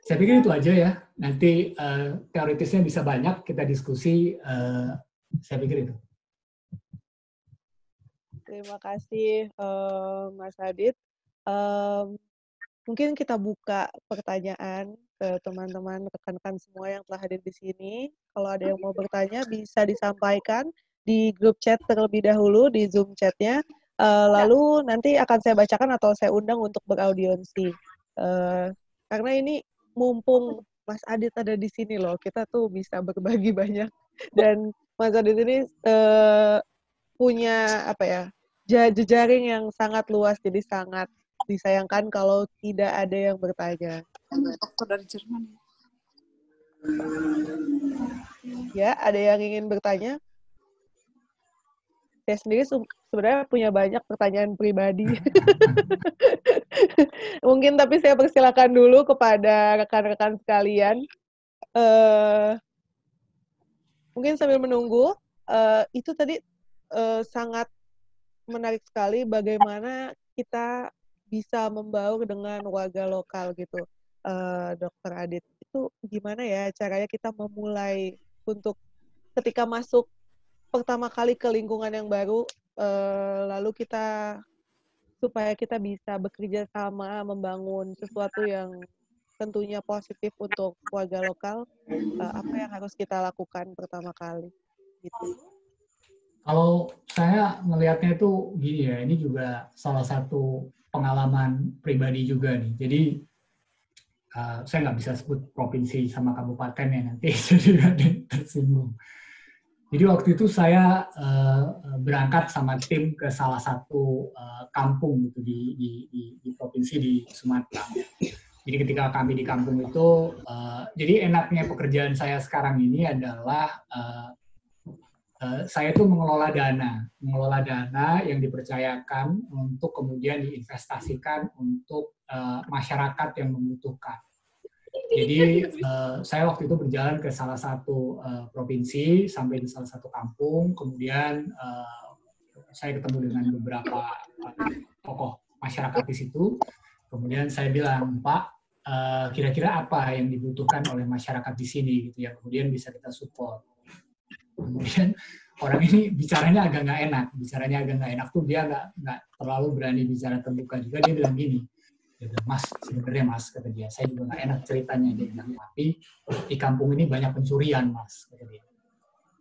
Saya pikir itu aja ya, nanti teoritisnya bisa banyak, kita diskusi, saya pikir itu. Terima kasih Mas Adit. Mungkin kita buka pertanyaan ke teman-teman, rekan-rekan semua yang telah hadir di sini. Kalau ada yang mau bertanya, bisa disampaikan di grup chat terlebih dahulu, di Zoom chatnya. Lalu nanti akan saya bacakan atau saya undang untuk beraudiensi. Karena ini mumpung Mas Adit ada di sini loh, kita tuh bisa berbagi banyak. Dan Mas Adit ini punya apa ya, jejaring yang sangat luas, jadi sangat disayangkan kalau tidak ada yang bertanya. Dokter dari Jerman. Ya, ada yang ingin bertanya? Saya sendiri sebenarnya punya banyak pertanyaan pribadi. Mungkin tapi saya persilakan dulu kepada rekan-rekan sekalian. Mungkin sambil menunggu, itu tadi sangat menarik sekali bagaimana kita bisa membaur dengan warga lokal gitu, Dr. Adit. Itu gimana ya caranya kita memulai untuk ketika masuk pertama kali ke lingkungan yang baru, lalu kita supaya kita bisa bekerja sama membangun sesuatu yang tentunya positif untuk warga lokal, apa yang harus kita lakukan pertama kali gitu. Kalau saya melihatnya itu gini ya, ini juga salah satu pengalaman pribadi juga nih. Jadi saya nggak bisa sebut provinsi sama kabupaten ya nanti, jadi ada tersinggung. Jadi waktu itu saya berangkat sama tim ke salah satu kampung gitu di provinsi di Sumatera. Jadi ketika kami di kampung itu, jadi enaknya pekerjaan saya sekarang ini adalah saya itu mengelola dana yang dipercayakan untuk kemudian diinvestasikan untuk masyarakat yang membutuhkan. Jadi saya waktu itu berjalan ke salah satu provinsi, sampai di salah satu kampung, kemudian saya ketemu dengan beberapa tokoh masyarakat di situ. Kemudian saya bilang, Pak, kira-kira apa yang dibutuhkan oleh masyarakat di sini, gitu ya. Kemudian bisa kita support. Kemudian orang ini bicaranya agak nggak enak tuh, dia nggak terlalu berani bicara terbuka juga. Dia bilang gini. Dia bilang, Mas, sebenarnya Mas, kata dia, saya juga nggak enak ceritanya. Dia bilang, tapi di kampung ini banyak pencurian, Mas, kata dia.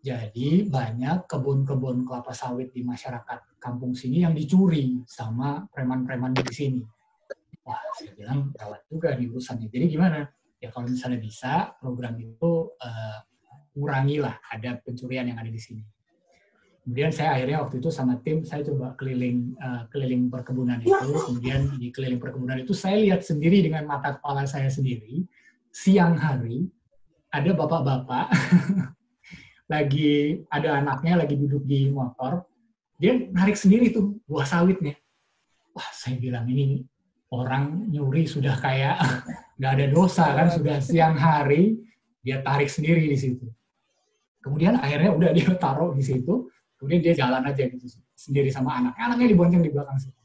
Jadi banyak kebun-kebun kelapa sawit di masyarakat kampung sini yang dicuri sama preman-preman di sini. Wah, saya bilang, gawat juga nih urusannya. Jadi gimana? Ya kalau misalnya bisa, program itu kurangilah ada pencurian yang ada di sini. Kemudian saya akhirnya waktu itu sama tim, saya coba keliling perkebunan itu. Kemudian di keliling perkebunan itu saya lihat sendiri dengan mata kepala saya sendiri, siang hari ada bapak-bapak, lagi ada anaknya lagi duduk di motor, dia narik sendiri tuh buah sawitnya. Wah, saya bilang ini orang nyuri sudah kayak nggak ada dosa kan, sudah siang hari dia tarik sendiri di situ. Kemudian akhirnya udah dia taruh di situ. Kemudian dia jalan aja gitu sendiri sama anaknya dibonceng di belakang situ.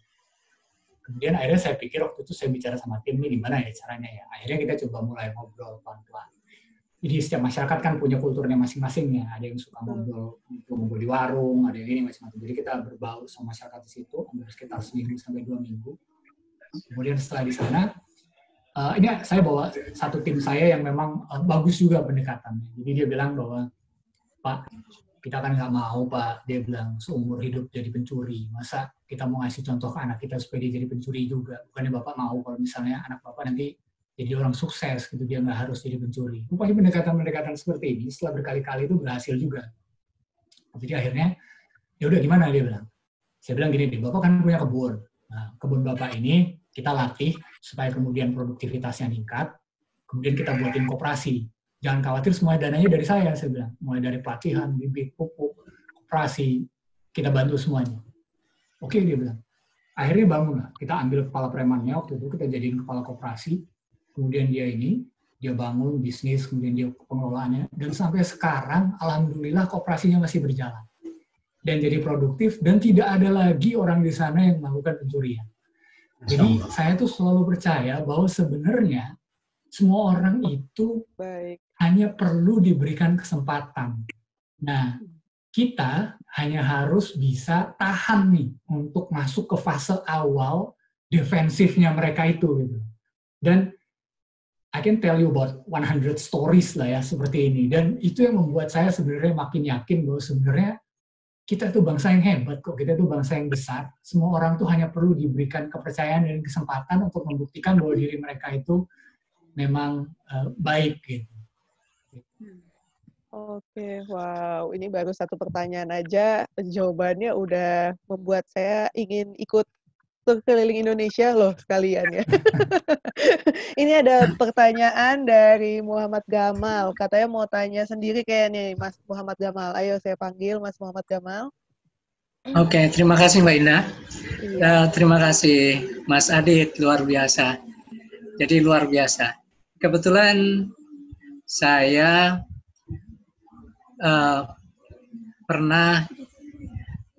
Kemudian akhirnya saya pikir waktu itu saya bicara sama tim ini gimana ya caranya ya. Akhirnya kita coba mulai ngobrol pelan-pelan. Jadi setiap masyarakat kan punya kulturnya masing-masing ya. Ada yang suka ngobrol di warung, ada yang ini macam-macam. Jadi kita berbaur sama masyarakat di situ hampir sekitar 1 sampai 2 minggu. Kemudian setelah di sana, ini saya bawa satu tim saya yang memang bagus juga pendekatannya. Jadi dia bilang bahwa Pak, kita kan nggak mau, Pak. Dia bilang, seumur hidup jadi pencuri. Masa kita mau ngasih contoh ke anak kita supaya dia jadi pencuri juga? Bukannya Bapak mau kalau misalnya anak Bapak nanti jadi orang sukses, gitu, dia nggak harus jadi pencuri. Rupanya pendekatan-pendekatan seperti ini, setelah berkali-kali itu berhasil juga. Jadi akhirnya, ya udah gimana dia bilang? Saya bilang gini, Bapak kan punya kebun. Nah, kebun Bapak ini kita latih supaya kemudian produktivitasnya meningkat, kemudian kita buatin koperasi. Jangan khawatir, semua dananya dari saya bilang. Mulai dari pelatihan, bibit, pupuk, koperasi, kita bantu semuanya. Oke, dia bilang. Akhirnya bangunlah. Kita ambil kepala premannya, waktu itu kita jadiin kepala koperasi. Kemudian dia bangun bisnis, kemudian dia pengelolaannya. Dan sampai sekarang, alhamdulillah koperasinya masih berjalan. Dan jadi produktif, dan tidak ada lagi orang di sana yang melakukan pencurian. Jadi saya tuh selalu percaya bahwa sebenarnya semua orang itu hanya perlu diberikan kesempatan. Nah, kita hanya harus bisa tahan nih untuk masuk ke fase awal defensifnya mereka itu. Gitu. Dan I can tell you about 100 stories lah ya seperti ini. Dan itu yang membuat saya sebenarnya makin yakin bahwa sebenarnya kita tuh bangsa yang hebat kok, kita tuh bangsa yang besar. Semua orang tuh hanya perlu diberikan kepercayaan dan kesempatan untuk membuktikan bahwa diri mereka itu memang baik gitu. Oke, wow. Ini baru satu pertanyaan aja, jawabannya udah membuat saya ingin ikut tur keliling Indonesia loh sekalian ya. Ini ada pertanyaan dari Muhammad Gamal. Katanya mau tanya sendiri kayaknya Mas Muhammad Gamal. Ayo saya panggil Mas Muhammad Gamal. Oke, terima kasih Mbak Indah. Iya. Terima kasih Mas Adit, luar biasa. Jadi luar biasa. Kebetulan saya pernah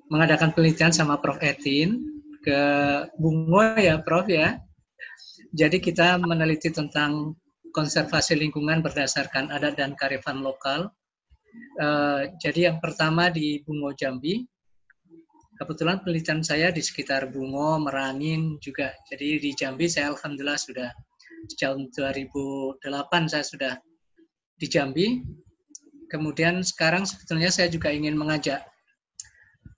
mengadakan penelitian sama Prof. Etin ke Bungo ya Prof ya. Jadi kita meneliti tentang konservasi lingkungan berdasarkan adat dan kearifan lokal. Jadi yang pertama di Bungo Jambi. Kebetulan penelitian saya di sekitar Bungo, Merangin juga. Jadi di Jambi saya alhamdulillah sudah sejak 2008 saya sudah di Jambi. Kemudian sekarang sebetulnya saya juga ingin mengajak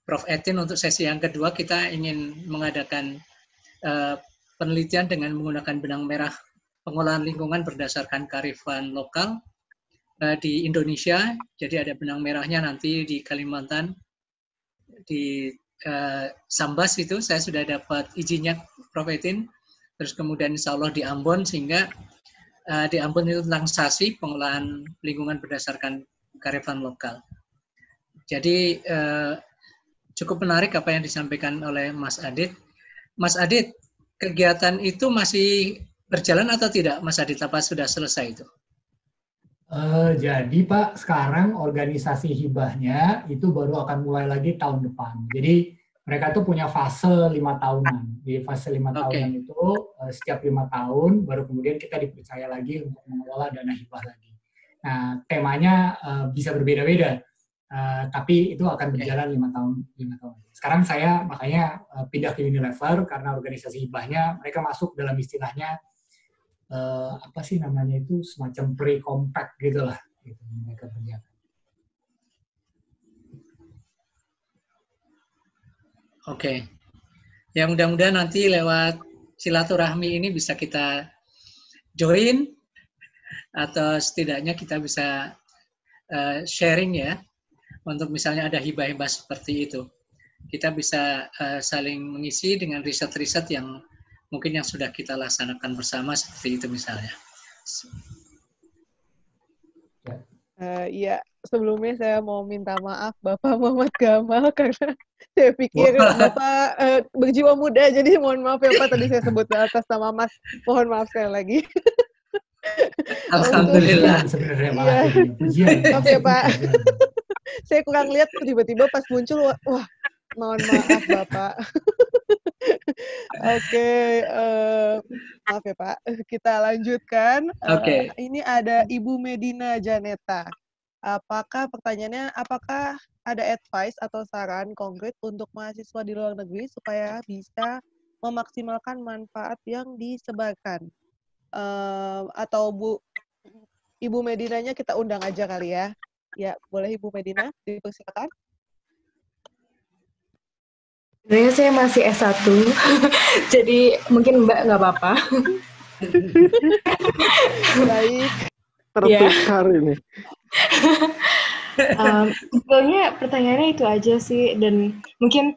Prof. Etin untuk sesi yang kedua, kita ingin mengadakan penelitian dengan menggunakan benang merah pengolahan lingkungan berdasarkan kearifan lokal di Indonesia. Jadi ada benang merahnya nanti di Kalimantan, di Sambas itu saya sudah dapat izinnya Prof. Etin, terus kemudian insya Allah di Ambon, sehingga di Ambon itu tentang SASI, pengolahan lingkungan berdasarkan kearifan lokal. Jadi cukup menarik apa yang disampaikan oleh Mas Adit. Mas Adit, kegiatan itu masih berjalan atau tidak, Mas Adit? Apa sudah selesai itu? Jadi Pak, sekarang organisasi hibahnya itu baru akan mulai lagi tahun depan. Jadi mereka tuh punya fase 5 tahunan. Di fase 5 tahunan itu setiap 5 tahun baru kemudian kita dipercaya lagi untuk mengelola dana hibah lagi. Nah, temanya bisa berbeda-beda, tapi itu akan berjalan 5 tahun. Sekarang saya makanya pindah ke Unilever karena organisasi hibahnya mereka masuk dalam istilahnya apa sih namanya itu, semacam pre-compact gitu lah, gitu, mereka kerjakan. Oke. Ya mudah-mudahan nanti lewat silaturahmi ini bisa kita join, atau setidaknya kita bisa sharing ya, untuk misalnya ada hibah-hibah seperti itu. Kita bisa saling mengisi dengan riset-riset yang mungkin yang sudah kita laksanakan bersama, seperti itu misalnya. Iya, sebelumnya saya mau minta maaf Bapak Muhammad Gamal karena saya pikir Bapak berjiwa muda, jadi mohon maaf ya Pak, tadi saya sebut atas nama Mas, mohon maaf sekali lagi. Alhamdulillah. Maaf ya Pak, saya kurang lihat tiba-tiba pas muncul, wah mohon maaf Bapak. Oke, maaf ya Pak. Kita lanjutkan. Ini ada Ibu Medina Janeta. Pertanyaannya, apakah ada advice atau saran konkret untuk mahasiswa di luar negeri supaya bisa memaksimalkan manfaat yang disebarkan? Atau Ibu Medinanya kita undang aja kali ya. Ya, boleh Ibu Medina, dipersilakan. Sebenarnya saya masih S1, jadi mungkin Mbak nggak apa-apa. Baik. Tertukar ini. Sebetulnya pertanyaannya itu aja sih, dan mungkin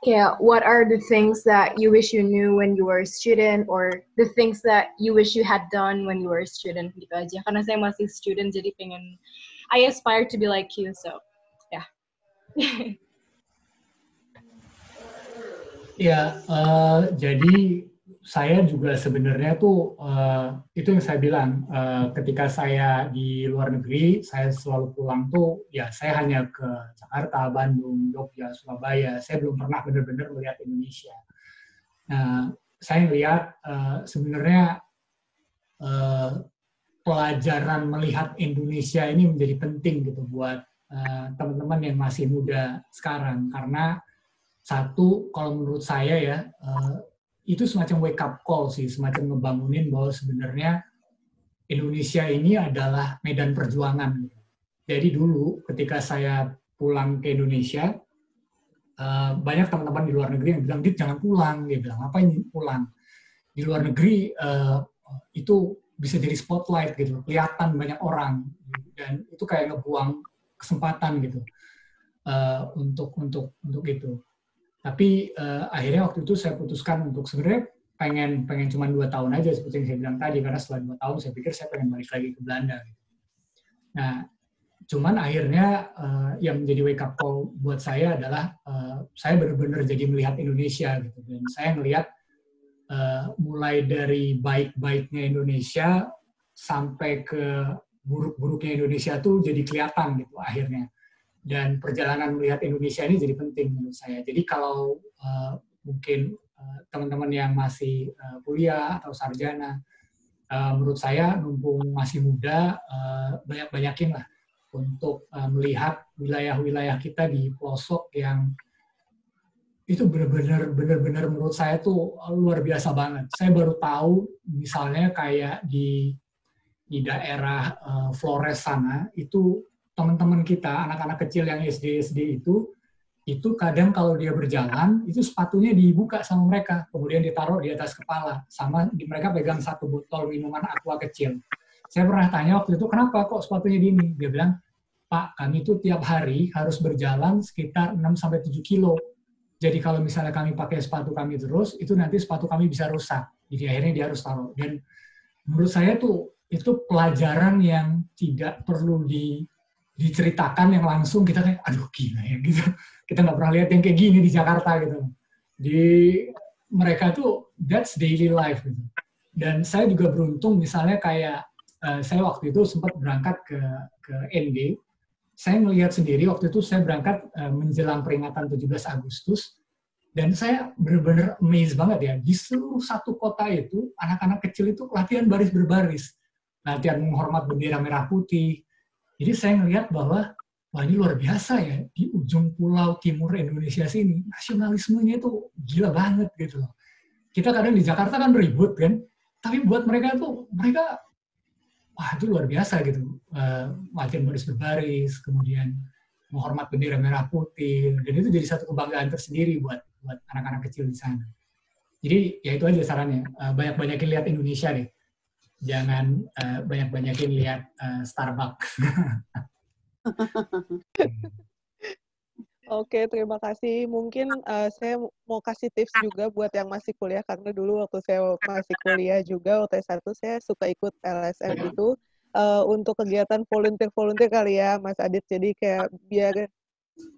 kayak what are the things that you wish you knew when you were a student, or the things that you wish you had done when you were a student, gitu aja. Karena saya masih student, jadi pengen, I aspire to be like you, so yeah. Ya, jadi saya juga sebenarnya tuh itu yang saya bilang, ketika saya di luar negeri, saya selalu pulang tuh, ya saya hanya ke Jakarta, Bandung, Jogja, Surabaya. Saya belum pernah benar-benar melihat Indonesia. Nah, saya melihat sebenarnya pelajaran melihat Indonesia ini menjadi penting gitu buat teman-teman yang masih muda sekarang, karena satu, kalau menurut saya ya, itu semacam wake up call sih, semacam ngebangunin bahwa sebenarnya Indonesia ini adalah medan perjuangan. Jadi dulu ketika saya pulang ke Indonesia, banyak teman-teman di luar negeri yang bilang, Dit jangan pulang. Dia bilang, ngapain pulang? Di luar negeri itu bisa jadi spotlight gitu, kelihatan banyak orang, dan itu kayak ngebuang kesempatan gitu untuk itu. Tapi akhirnya waktu itu saya putuskan untuk sebenarnya pengen cuma 2 tahun aja seperti yang saya bilang tadi, karena setelah 2 tahun saya pikir saya pengen balik lagi ke Belanda. Nah, cuman akhirnya yang menjadi wake up call buat saya adalah saya benar-benar jadi melihat Indonesia gitu, dan saya melihat mulai dari baik-baiknya Indonesia sampai ke buruk-buruknya Indonesia tuh jadi kelihatan gitu akhirnya. Dan perjalanan melihat Indonesia ini jadi penting menurut saya. Jadi kalau mungkin teman-teman yang masih kuliah atau sarjana, menurut saya mumpung masih muda, banyak-banyakin lah untuk melihat wilayah-wilayah kita di pelosok yang itu benar-benar menurut saya tuh luar biasa banget. Saya baru tahu misalnya kayak di daerah Flores sana, itu teman-teman kita, anak-anak kecil yang SD itu kadang kalau dia berjalan, itu sepatunya dibuka sama mereka, kemudian ditaruh di atas kepala, sama mereka pegang 1 botol minuman aqua kecil. Saya pernah tanya waktu itu, kenapa kok sepatunya gini? Dia bilang, Pak, kami itu tiap hari harus berjalan sekitar 6-7 kilo. Jadi kalau misalnya kami pakai sepatu kami terus, itu nanti sepatu kami bisa rusak. Jadi akhirnya dia harus taruh. Dan menurut saya tuh, itu pelajaran yang tidak perlu diceritakan, yang langsung kita kayak, aduh gila ya gitu. Kita nggak pernah lihat yang kayak gini di Jakarta gitu. Di mereka tuh, that's daily life gitu. Dan saya juga beruntung misalnya kayak, saya waktu itu sempat berangkat ke NG, saya melihat sendiri waktu itu saya berangkat menjelang peringatan 17 Agustus, dan saya benar-benar amazed banget ya, di seluruh satu kota itu, anak-anak kecil itu latihan baris berbaris, latihan menghormat bendera merah putih. Jadi saya melihat bahwa, wah ini luar biasa ya, di ujung pulau timur Indonesia sini, nasionalismenya itu gila banget gitu loh. Kita kadang di Jakarta kan ribut kan, tapi buat mereka tuh, mereka wah itu luar biasa gitu, latihan baris berbaris, kemudian menghormat bendera merah putih, dan itu jadi satu kebanggaan tersendiri buat anak-anak kecil di sana. Jadi ya itu aja sarannya, banyak-banyakin lihat Indonesia deh, jangan banyak-banyakin lihat Starbucks. Oke, terima kasih. Mungkin saya mau kasih tips juga buat yang masih kuliah, karena dulu waktu saya masih kuliah juga, waktu S1 saya suka ikut LSM gitu, untuk kegiatan volunteer kali ya, Mas Adit. Jadi kayak biar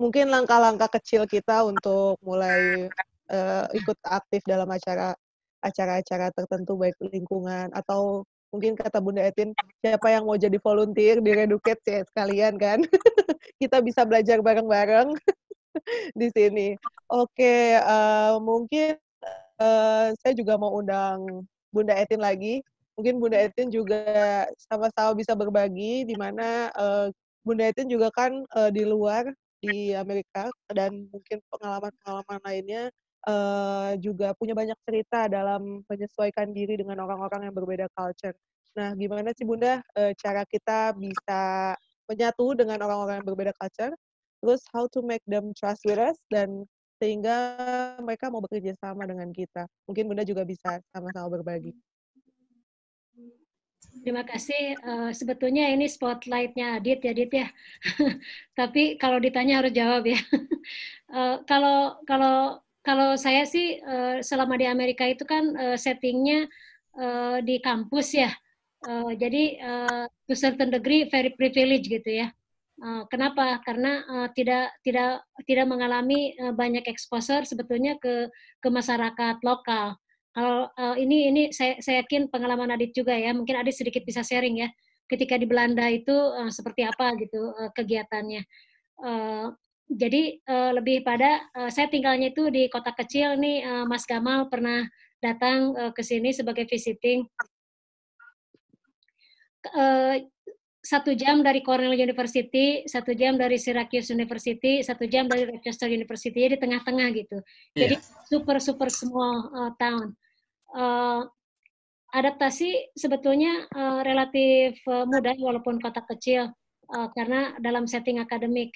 mungkin langkah-langkah kecil kita untuk mulai ikut aktif dalam acara-acara tertentu, baik lingkungan, atau mungkin kata Bunda Etin, siapa yang mau jadi volunteer di Reducate ya sekalian kan. Kita bisa belajar bareng-bareng di sini. Oke, mungkin saya juga mau undang Bunda Etin lagi. Mungkin Bunda Etin juga sama-sama bisa berbagi, di mana Bunda Etin juga kan di luar, di Amerika, dan mungkin pengalaman-pengalaman lainnya juga punya banyak cerita dalam menyesuaikan diri dengan orang-orang yang berbeda culture. Nah, gimana sih Bunda cara kita bisa menyatu dengan orang-orang yang berbeda culture? Terus how to make them trust with us, dan sehingga mereka mau bekerja sama dengan kita. Mungkin Bunda juga bisa sama-sama berbagi. Terima kasih. Sebetulnya ini spotlight-nya Adit ya, Adit ya. Tapi kalau ditanya harus jawab ya. Kalau saya sih selama di Amerika itu kan settingnya di kampus ya. Jadi to certain degree very privileged gitu ya. Kenapa? Karena tidak mengalami banyak exposure sebetulnya ke masyarakat lokal. Kalau ini saya yakin pengalaman Adit juga ya. Mungkin Adit sedikit bisa sharing ya. Ketika di Belanda itu seperti apa gitu kegiatannya. Jadi lebih pada saya tinggalnya itu di kota kecil nih. Mas Gamal pernah datang ke sini sebagai visiting. 1 jam dari Cornell University, 1 jam dari Syracuse University, 1 jam dari Rochester University, jadi tengah-tengah gitu. Jadi super small town. Adaptasi sebetulnya relatif mudah walaupun kota kecil, karena dalam setting akademik.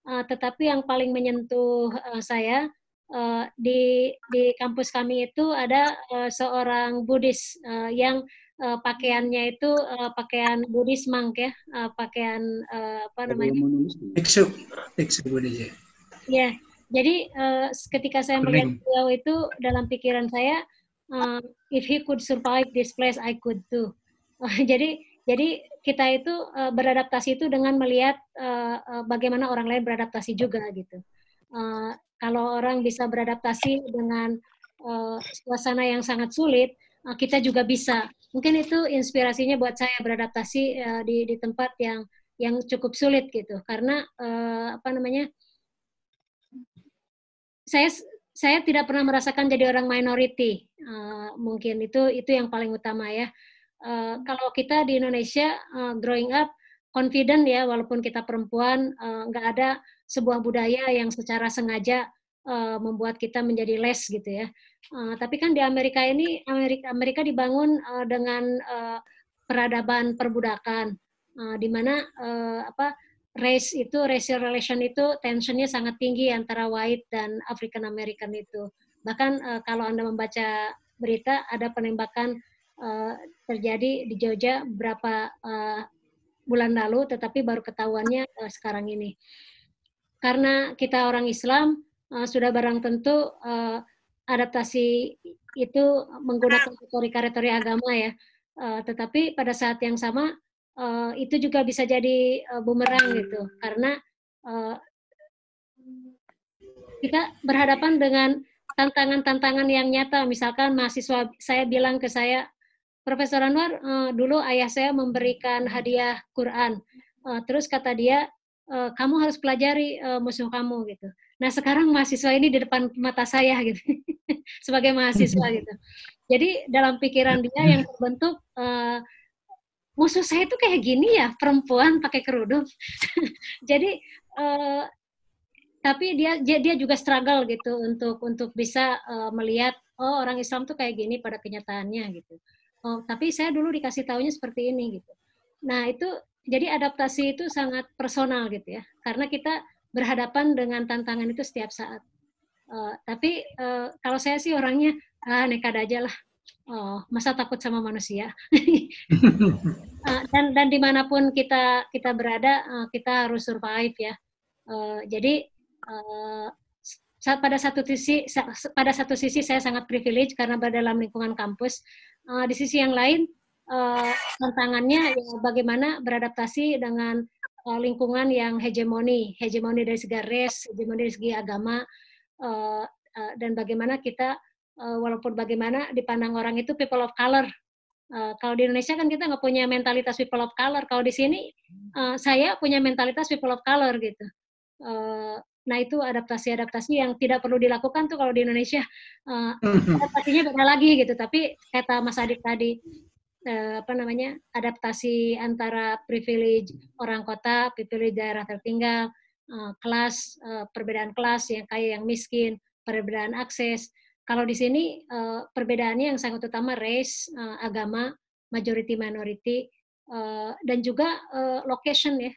tetapi yang paling menyentuh saya di kampus kami itu ada seorang Buddhis yang pakaiannya itu pakaian Buddhis monk ya, pakaian apa namanya? Biksu Buddhis ya. Ya, jadi ketika saya melihat beliau itu dalam pikiran saya, if he could survive this place, I could too. Jadi kita itu beradaptasi itu dengan melihat bagaimana orang lain beradaptasi juga gitu. Kalau orang bisa beradaptasi dengan suasana yang sangat sulit, kita juga bisa. Mungkin itu inspirasinya buat saya beradaptasi di tempat yang cukup sulit gitu. Karena apa namanya? Saya tidak pernah merasakan jadi orang minority. Mungkin itu yang paling utama ya. Kalau kita di Indonesia growing up confident ya, walaupun kita perempuan, nggak ada sebuah budaya yang secara sengaja membuat kita menjadi less gitu ya. Tapi kan di Amerika ini, Amerika dibangun dengan peradaban perbudakan, di mana racial relation itu tensionnya sangat tinggi antara white dan African American itu. Bahkan kalau Anda membaca berita, ada penembakan terjadi di Georgia beberapa bulan lalu, tetapi baru ketahuannya sekarang ini. Karena kita orang Islam, sudah barang tentu adaptasi itu menggunakan retorika agama ya. Tetapi pada saat yang sama, itu juga bisa jadi bumerang gitu, karena kita berhadapan dengan tantangan-tantangan yang nyata. Misalkan mahasiswa saya bilang ke saya, Profesor Anwar, dulu ayah saya memberikan hadiah Quran, terus kata dia, kamu harus pelajari musuh kamu gitu. Nah sekarang mahasiswa ini di depan mata saya gitu, sebagai mahasiswa gitu. Jadi dalam pikiran dia yang terbentuk, musuh saya itu kayak gini ya, perempuan pakai kerudung. Jadi tapi dia juga struggle gitu untuk bisa melihat orang Islam tuh kayak gini pada kenyataannya gitu. Tapi saya dulu dikasih taunya seperti ini gitu. Nah itu jadi adaptasi itu sangat personal gitu ya, karena kita berhadapan dengan tantangan itu setiap saat. Tapi kalau saya sih orangnya nekat aja lah. Masa takut sama manusia. Dan dimanapun kita berada, kita harus survive ya. Jadi pada satu sisi saya sangat privilege karena berada dalam lingkungan kampus. Di sisi yang lain, tantangannya ya bagaimana beradaptasi dengan lingkungan yang hegemoni dari segi ras, hegemoni dari segi agama, dan bagaimana kita walaupun bagaimana dipandang orang itu people of color. Kalau di Indonesia kan kita nggak punya mentalitas people of color. Kalau di sini saya punya mentalitas people of color gitu. Nah itu adaptasi yang tidak perlu dilakukan tuh kalau di Indonesia. Adaptasinya beda lagi gitu. Tapi kata Mas Adit tadi, adaptasi antara privilege orang kota, privilege daerah tertinggal, kelas, perbedaan kelas yang kaya yang miskin, perbedaan akses. Kalau di sini perbedaannya yang sangat utama race, agama, majority minority, dan juga location ya.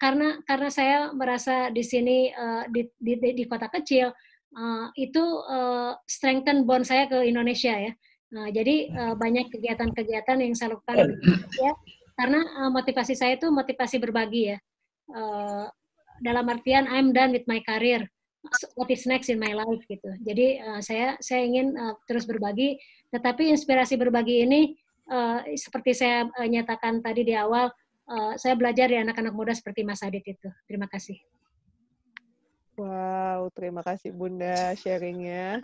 Karena saya merasa di sini di kota kecil itu strengthen bond saya ke Indonesia ya. Jadi banyak kegiatan-kegiatan yang saya lakukan di Indonesia karena motivasi saya itu motivasi berbagi ya. Dalam artian I'm done with my career. What is next in my life gitu. Jadi saya ingin terus berbagi, tetapi inspirasi berbagi ini seperti saya nyatakan tadi di awal, saya belajar dari anak-anak muda seperti Mas Adit itu. Terima kasih. Wow, terima kasih Bunda sharingnya.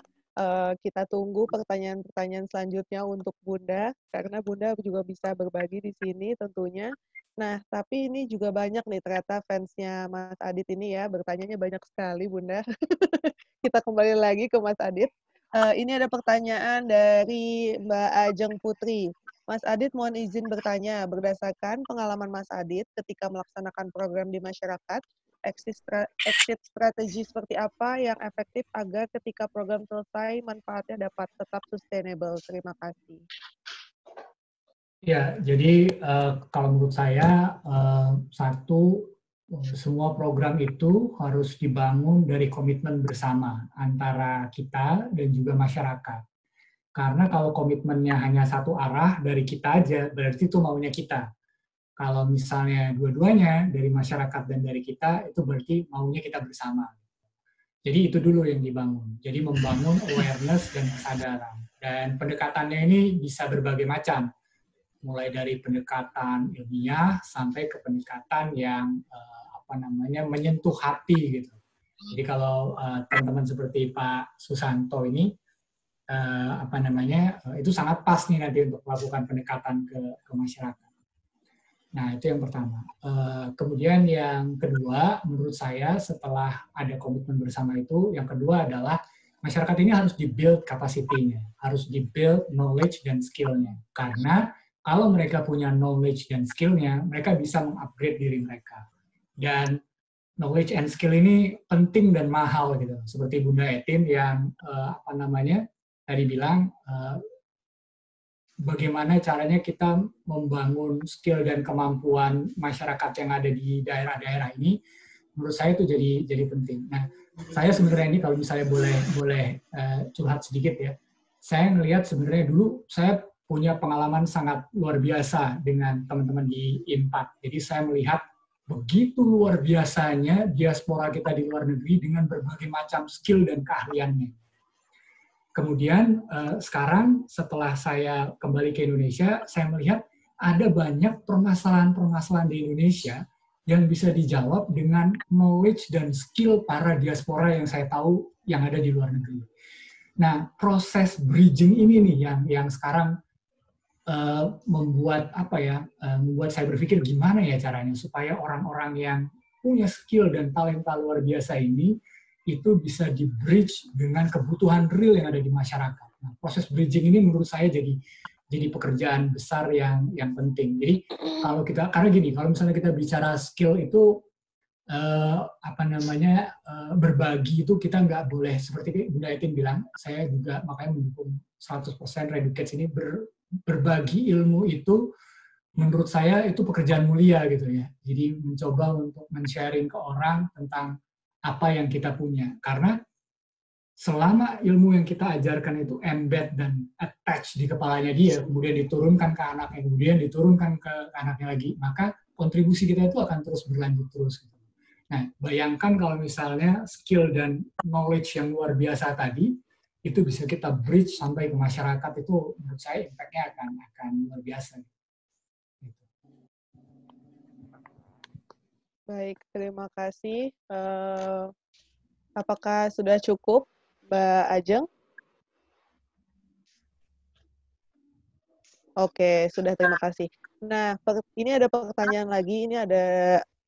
Kita tunggu pertanyaan-pertanyaan selanjutnya untuk Bunda, karena Bunda juga bisa berbagi di sini tentunya. Nah, tapi ini juga banyak nih ternyata fansnya Mas Adit ini ya, bertanyanya banyak sekali Bunda. Kita kembali lagi ke Mas Adit. Ini ada pertanyaan dari Mbak Ajeng Putri. Mas Adit mohon izin bertanya, berdasarkan pengalaman Mas Adit ketika melaksanakan program di masyarakat, exit strategi seperti apa yang efektif agar ketika program selesai manfaatnya dapat tetap sustainable? Terima kasih. Ya, jadi kalau menurut saya satu semua program itu harus dibangun dari komitmen bersama antara kita dan juga masyarakat. Karena kalau komitmennya hanya satu arah dari kita aja, berarti itu maunya kita. Kalau misalnya dua-duanya dari masyarakat dan dari kita, itu berarti maunya kita bersama. Jadi itu dulu yang dibangun. Jadi membangun awareness dan kesadaran. Dan pendekatannya ini bisa berbagai macam. Mulai dari pendekatan ilmiah sampai ke pendekatan yang menyentuh hati gitu. Jadi kalau teman-teman seperti Pak Susanto ini itu sangat pas nih nanti untuk melakukan pendekatan ke masyarakat. Nah, itu yang pertama. Kemudian yang kedua, menurut saya setelah ada komitmen bersama itu, yang kedua adalah masyarakat ini harus di-build capacity-nya, harus di-build knowledge dan skill-nya. Karena kalau mereka punya knowledge dan skill-nya, mereka bisa mengupgrade diri mereka. Dan knowledge and skill ini penting dan mahal gitu. Seperti Bunda Etin yang tadi bilang, bagaimana caranya kita membangun skill dan kemampuan masyarakat yang ada di daerah-daerah ini, menurut saya itu jadi penting. Nah, saya sebenarnya ini kalau misalnya boleh curhat sedikit ya, saya ngelihat sebenarnya dulu saya punya pengalaman sangat luar biasa dengan teman-teman di IMPAT. Jadi saya melihat begitu luar biasanya diaspora kita di luar negeri dengan berbagai macam skill dan keahliannya. Kemudian sekarang setelah saya kembali ke Indonesia, saya melihat ada banyak permasalahan-permasalahan di Indonesia yang bisa dijawab dengan knowledge dan skill para diaspora yang saya tahu yang ada di luar negeri. Nah, proses bridging ini nih yang sekarang membuat saya berpikir gimana ya caranya supaya orang-orang yang punya skill dan talenta luar biasa ini itu bisa di-bridge dengan kebutuhan real yang ada di masyarakat. Nah, proses bridging ini menurut saya jadi pekerjaan besar yang penting. Jadi karena gini, kalau misalnya kita bicara skill itu berbagi itu kita nggak boleh seperti Bunda Etin bilang, saya juga makanya mendukung 100% Reducats ini berbagi ilmu itu menurut saya itu pekerjaan mulia gitu ya. Jadi mencoba untuk men-sharing ke orang tentang apa yang kita punya. Karena selama ilmu yang kita ajarkan itu embed dan attach di kepalanya dia, kemudian diturunkan ke anaknya, kemudian diturunkan ke anaknya lagi, maka kontribusi kita itu akan terus berlanjut terus. Nah, bayangkan kalau misalnya skill dan knowledge yang luar biasa tadi, itu bisa kita bridge sampai ke masyarakat, itu menurut saya impact-nya akan luar biasa. Baik, terima kasih. Apakah sudah cukup, Mbak Ajeng? Oke, sudah, terima kasih. Nah, ini ada pertanyaan lagi. Ini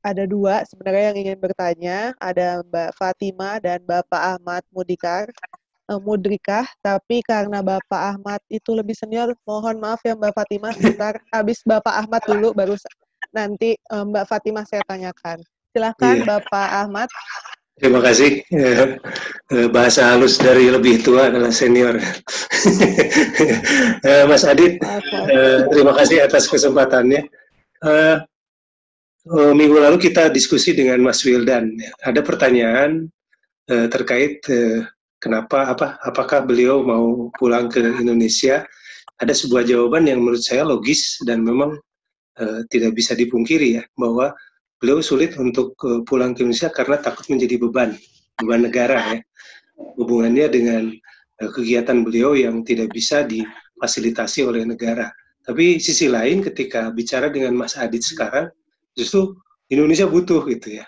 ada dua sebenarnya yang ingin bertanya. Ada Mbak Fatima dan Bapak Ahmad Mudrikah, tapi karena Bapak Ahmad itu lebih senior, mohon maaf ya Mbak Fatima, sebentar. Habis Bapak Ahmad dulu, baru nanti Mbak Fatima saya tanyakan. Silakan Bapak Ahmad. Terima kasih. Bahasa halus dari lebih tua adalah senior. Mas Adit, terima kasih atas kesempatannya. Minggu lalu kita diskusi dengan Mas Wildan. Ada pertanyaan terkait apakah beliau mau pulang ke Indonesia. Ada sebuah jawaban yang menurut saya logis dan memang tidak bisa dipungkiri ya, bahwa beliau sulit untuk pulang ke Indonesia karena takut menjadi beban negara ya. Hubungannya dengan kegiatan beliau yang tidak bisa difasilitasi oleh negara. Tapi sisi lain ketika bicara dengan Mas Adit sekarang, justru Indonesia butuh gitu ya.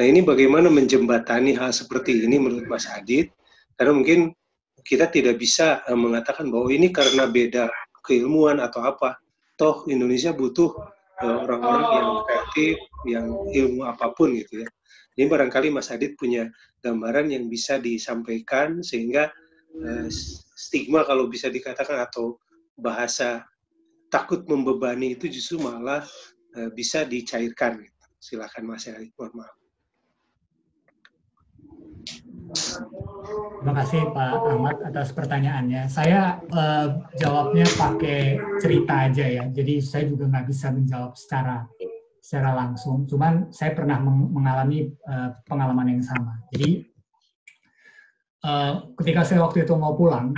Nah, ini bagaimana menjembatani hal seperti ini menurut Mas Adit? Karena mungkin kita tidak bisa mengatakan bahwa ini karena beda keilmuan atau apa. Toh Indonesia butuh orang-orang yang kreatif, yang ilmu apapun gitu ya. Ini barangkali Mas Adit punya gambaran yang bisa disampaikan sehingga stigma kalau bisa dikatakan atau bahasa takut membebani itu justru malah bisa dicairkan. Gitu. Silakan Mas Adit, mohon maaf. Terima kasih Pak Ahmad atas pertanyaannya. Saya jawabnya pakai cerita aja ya. Jadi saya juga nggak bisa menjawab secara secara langsung, cuman saya pernah mengalami pengalaman yang sama. Jadi ketika saya waktu itu mau pulang,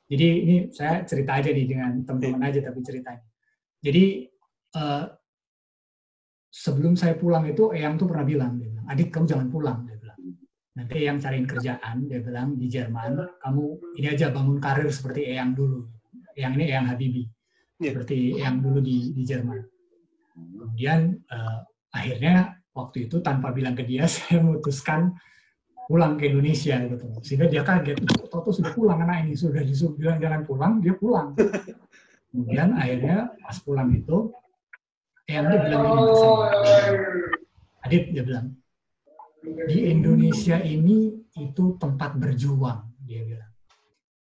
jadi ini saya cerita aja nih dengan teman-teman aja, tapi ceritanya. Jadi sebelum saya pulang itu Eyang tuh pernah bilang, dia bilang, Adit kamu jangan pulang, dia bilang. Nanti Eyang cariin kerjaan, dia bilang di Jerman, kamu ini aja bangun karir seperti Eyang dulu. Eyang ini Eyang Habibie, seperti Eyang dulu di Jerman. Kemudian akhirnya waktu itu tanpa bilang ke dia, saya memutuskan pulang ke Indonesia gitu. Sehingga dia kaget, Toto sudah pulang anak ini, sudah disuruh bilang jangan pulang, dia pulang. Kemudian akhirnya pas pulang itu, Eyang dia bilang gini ke saya, Adit, dia bilang, di Indonesia ini itu tempat berjuang, dia bilang.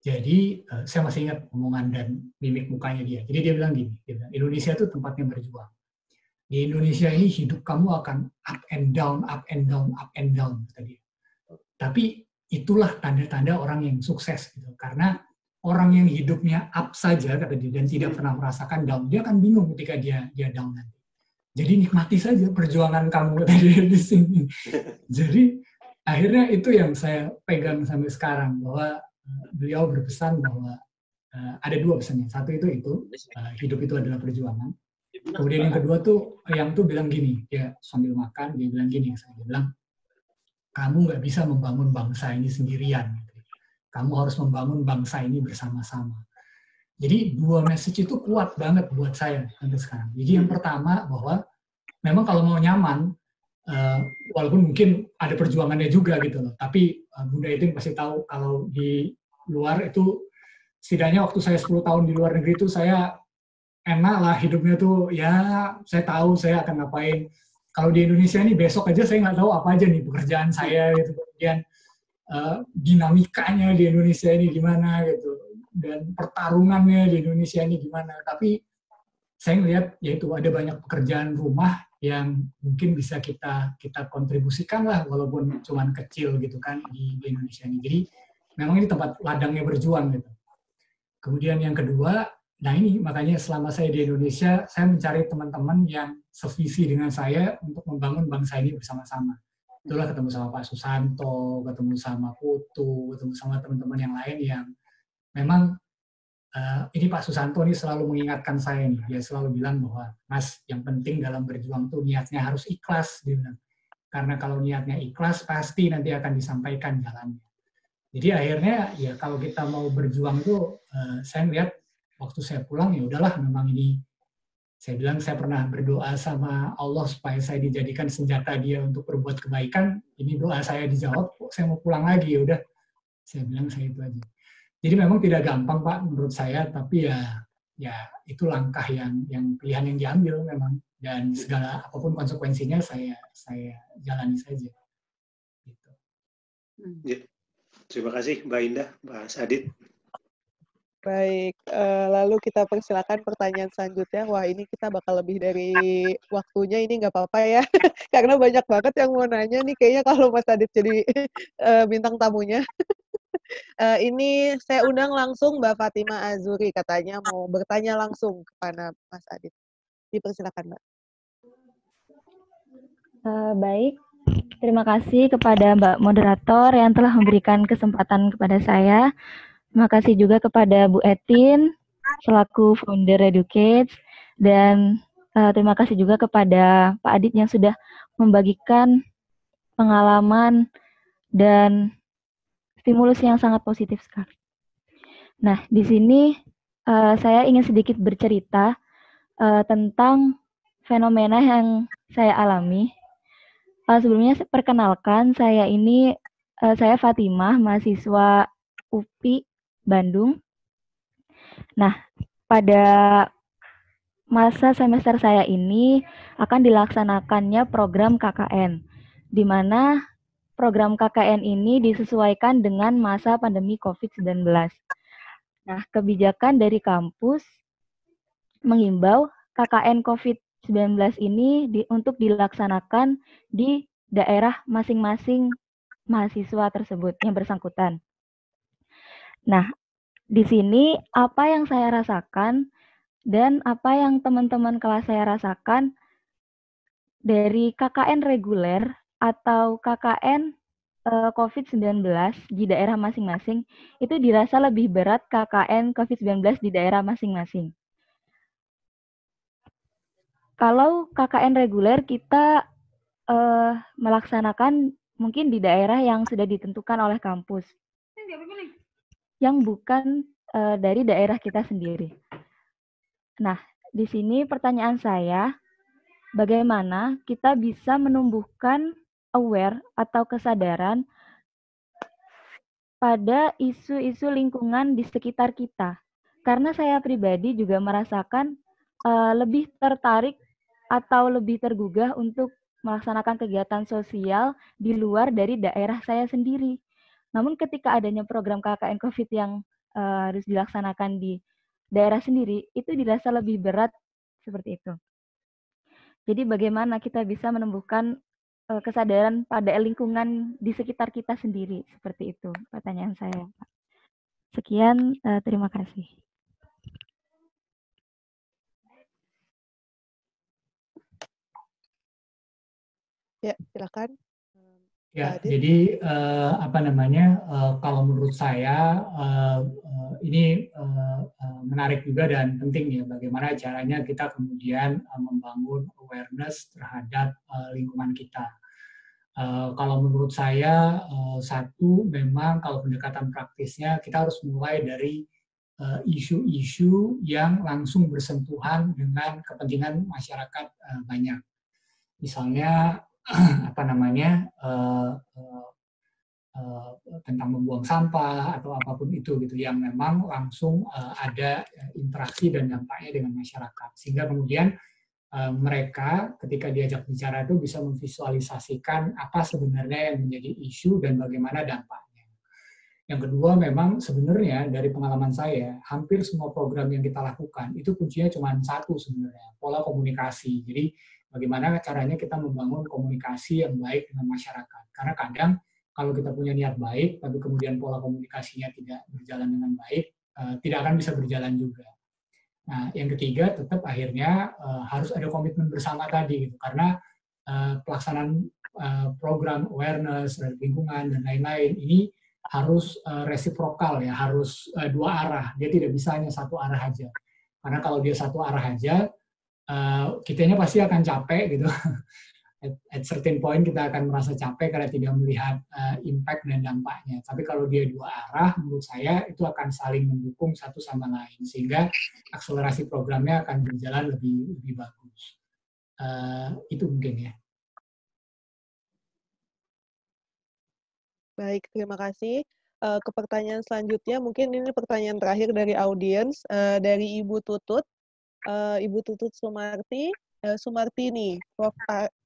Jadi saya masih ingat omongan dan mimik mukanya dia. Jadi dia bilang gini, dia bilang, Indonesia itu tempatnya berjuang. Di Indonesia ini hidup kamu akan up and down, up and down, up and down, kata dia. Tapi itulah tanda-tanda orang yang sukses, gitu. Karena orang yang hidupnya up saja, kata dia, dan tidak pernah merasakan down, dia akan bingung ketika dia down nanti. Jadi nikmati saja perjuangan kamu, kata dia di sini. Jadi akhirnya itu yang saya pegang sampai sekarang, bahwa beliau berpesan bahwa ada dua pesannya. Satu itu hidup itu adalah perjuangan. Kemudian yang kedua tuh, yang tuh bilang gini, dia sambil makan, dia bilang gini, dia bilang, kamu nggak bisa membangun bangsa ini sendirian. Kamu harus membangun bangsa ini bersama-sama. Jadi dua message itu kuat banget buat saya sampai sekarang. Jadi yang pertama bahwa memang kalau mau nyaman, walaupun mungkin ada perjuangannya juga gitu loh, tapi Bunda Etin pasti tahu kalau di luar itu, setidaknya waktu saya 10 tahun di luar negeri itu saya enak lah hidupnya tuh, ya saya tahu saya akan ngapain. Kalau di Indonesia ini besok aja saya nggak tahu apa aja nih pekerjaan saya gitu. Kemudian dinamikanya di Indonesia ini gimana gitu, dan pertarungannya di Indonesia ini gimana. Tapi saya melihat yaitu ada banyak pekerjaan rumah yang mungkin bisa kita kontribusikan lah, walaupun cuman kecil gitu kan di Indonesia ini. Jadi memang ini tempat ladangnya berjuang gitu. Kemudian yang kedua, nah ini makanya selama saya di Indonesia, saya mencari teman-teman yang sevisi dengan saya untuk membangun bangsa ini bersama-sama. Itulah ketemu sama Pak Susanto, ketemu sama Putu, ketemu sama teman-teman yang lain yang memang ini Pak Susanto ini selalu mengingatkan saya nih. Dia selalu bilang bahwa, Mas, yang penting dalam berjuang tuh niatnya harus ikhlas, dia bilang. Karena kalau niatnya ikhlas, pasti nanti akan disampaikan jalannya. Jadi akhirnya ya kalau kita mau berjuang tuh, saya melihat waktu saya pulang ya udahlah, memang ini saya bilang saya pernah berdoa sama Allah supaya saya dijadikan senjata dia untuk berbuat kebaikan. Ini doa saya dijawab, kok saya mau pulang lagi, ya udah. Saya bilang saya itu aja. Jadi memang tidak gampang Pak menurut saya, tapi ya itu langkah yang pilihan yang diambil memang, dan segala apapun konsekuensinya saya jalani saja. Gitu. Ya. Terima kasih Mbak Indah, Mas Adit. Baik, lalu kita persilakan pertanyaan selanjutnya. Wah, ini kita bakal lebih dari waktunya, ini nggak apa-apa ya. Karena banyak banget yang mau nanya nih, kayaknya kalau Mas Adit jadi bintang tamunya. Ini saya undang langsung Mbak Fatima Azuri, katanya mau bertanya langsung kepada Mas Adit. Dipersilakan, Mbak. Baik, terima kasih kepada Mbak Moderator yang telah memberikan kesempatan kepada saya. Terima kasih juga kepada Bu Etin selaku founder Educates, dan terima kasih juga kepada Pak Adit yang sudah membagikan pengalaman dan stimulus yang sangat positif sekali. Nah, di sini saya ingin sedikit bercerita tentang fenomena yang saya alami. Sebelumnya perkenalkan, saya Fatimah, mahasiswa UPI Bandung. Nah, pada masa semester saya ini akan dilaksanakannya program KKN, di mana program KKN ini disesuaikan dengan masa pandemi COVID-19. Nah, kebijakan dari kampus mengimbau KKN COVID-19 ini untuk dilaksanakan di daerah masing-masing mahasiswa tersebut yang bersangkutan. Nah, di sini apa yang saya rasakan Dan apa yang teman-teman kelas saya rasakan dari KKN reguler atau KKN COVID-19 di daerah masing-masing, itu dirasa lebih berat KKN COVID-19 di daerah masing-masing. Kalau KKN reguler kita melaksanakan mungkin di daerah yang sudah ditentukan oleh kampus, yang bukan dari daerah kita sendiri. Nah, di sini pertanyaan saya, bagaimana kita bisa menumbuhkan aware atau kesadaran pada isu-isu lingkungan di sekitar kita. Karena saya pribadi juga merasakan lebih tertarik atau lebih tergugah untuk melaksanakan kegiatan sosial di luar dari daerah saya sendiri. Namun ketika adanya program KKN COVID yang harus dilaksanakan di daerah sendiri, itu dirasa lebih berat seperti itu. Jadi bagaimana kita bisa menumbuhkan kesadaran pada lingkungan di sekitar kita sendiri, seperti itu pertanyaan saya. Sekian, terima kasih. Ya, silakan. Ya, jadi kalau menurut saya ini menarik juga dan penting ya, bagaimana caranya kita kemudian membangun awareness terhadap lingkungan kita. Kalau menurut saya, satu memang kalau pendekatan praktisnya kita harus mulai dari isu-isu yang langsung bersentuhan dengan kepentingan masyarakat banyak. Misalnya tentang membuang sampah atau apapun itu gitu yang memang langsung ada interaksi dan dampaknya dengan masyarakat, sehingga kemudian mereka ketika diajak bicara itu bisa memvisualisasikan apa sebenarnya yang menjadi isu dan bagaimana dampaknya. Yang kedua, memang sebenarnya dari pengalaman saya, hampir semua program yang kita lakukan itu kuncinya cuma satu sebenarnya, pola komunikasi. Jadi bagaimana caranya kita membangun komunikasi yang baik dengan masyarakat. Karena kadang kalau kita punya niat baik, tapi kemudian pola komunikasinya tidak berjalan dengan baik, tidak akan bisa berjalan juga. Nah, yang ketiga tetap akhirnya harus ada komitmen bersama tadi, gitu. Karena pelaksanaan program awareness, lingkungan, dan lain-lain ini harus resiprokal ya, harus dua arah. Dia tidak bisa hanya satu arah aja. Karena kalau dia satu arah aja, kitanya pasti akan capek gitu. At certain point kita akan merasa capek karena tidak melihat impact dan dampaknya. Tapi kalau dia dua arah, menurut saya itu akan saling mendukung satu sama lain, sehingga akselerasi programnya akan berjalan lebih bagus. Itu mungkin ya. Baik, terima kasih. Ke pertanyaan selanjutnya, mungkin ini pertanyaan terakhir dari audiens, dari Ibu Tutut. Ibu Tutut Sumartini, Prof.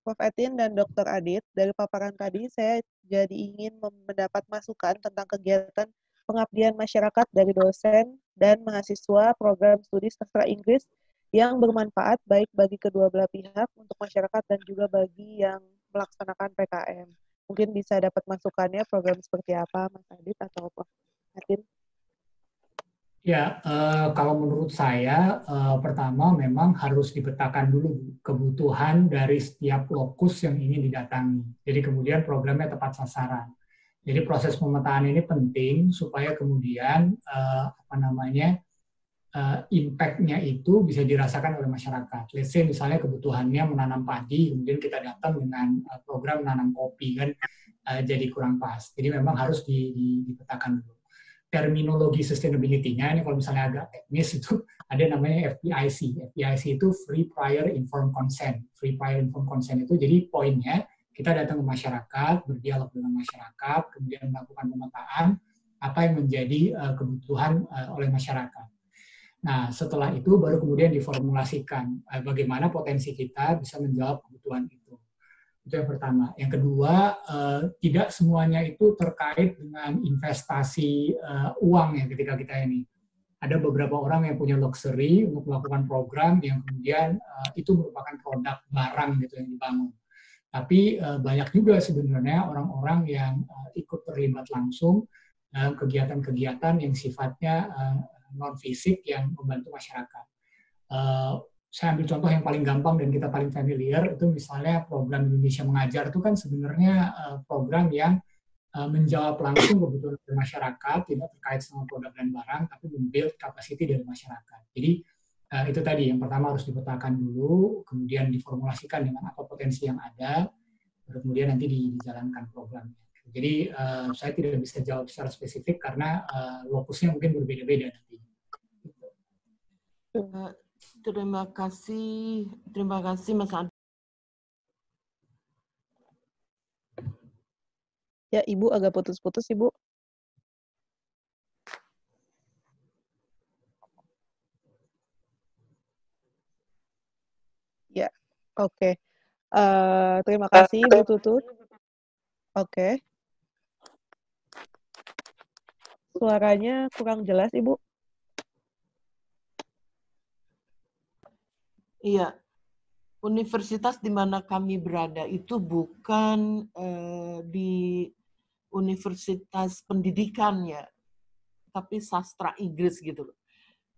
Etin dan Dr. Adit, dari paparan tadi saya jadi ingin mendapat masukan tentang kegiatan pengabdian masyarakat dari dosen dan mahasiswa program studi sastra Inggris yang bermanfaat baik bagi kedua belah pihak untuk masyarakat dan juga bagi yang melaksanakan PKM. Mungkin bisa dapat masukannya program seperti apa, Mas Adit atau Prof. Etin? Ya, kalau menurut saya, pertama memang harus dipetakan dulu kebutuhan dari setiap lokus yang ingin didatangi. Jadi kemudian programnya tepat sasaran. Jadi proses pemetaan ini penting supaya kemudian impact-nya itu bisa dirasakan oleh masyarakat. Let's say misalnya kebutuhannya menanam padi, kemudian kita datang dengan program menanam kopi, kan jadi kurang pas. Jadi memang harus dipetakan dulu. Terminologi sustainability-nya ini kalau misalnya agak teknis itu ada namanya FPIC. FPIC itu Free Prior Informed Consent. Free Prior Informed Consent itu jadi poinnya kita datang ke masyarakat, berdialog dengan masyarakat, kemudian melakukan pemetaan apa yang menjadi kebutuhan oleh masyarakat. Nah, setelah itu baru kemudian diformulasikan bagaimana potensi kita bisa menjawab kebutuhan itu. Itu yang pertama. Yang kedua, tidak semuanya itu terkait dengan investasi uang ya ketika kita ini. Ada beberapa orang yang punya luxury untuk melakukan program yang kemudian itu merupakan produk barang gitu yang dibangun. Tapi banyak juga sebenarnya orang-orang yang ikut terlibat langsung dalam kegiatan-kegiatan yang sifatnya non-fisik yang membantu masyarakat. saya ambil contoh yang paling gampang dan kita paling familiar, itu misalnya program Indonesia Mengajar itu kan sebenarnya program yang menjawab langsung kebutuhan dari masyarakat, tidak terkait sama produk dan barang, tapi membuild capacity dari masyarakat. Jadi itu tadi, yang pertama harus dipetakan dulu, kemudian diformulasikan dengan apa potensi yang ada, baru kemudian nanti dijalankan programnya. Jadi saya tidak bisa jawab secara spesifik karena lokusnya mungkin berbeda-beda nanti. Terima kasih Mas Adi. Ya, Ibu agak putus-putus, Ibu. Ya, oke. Terima kasih, Ibu Tutut. Oke. Suaranya kurang jelas, Ibu. Iya, universitas di mana kami berada itu bukan di universitas pendidikan ya, tapi sastra Inggris gitu loh.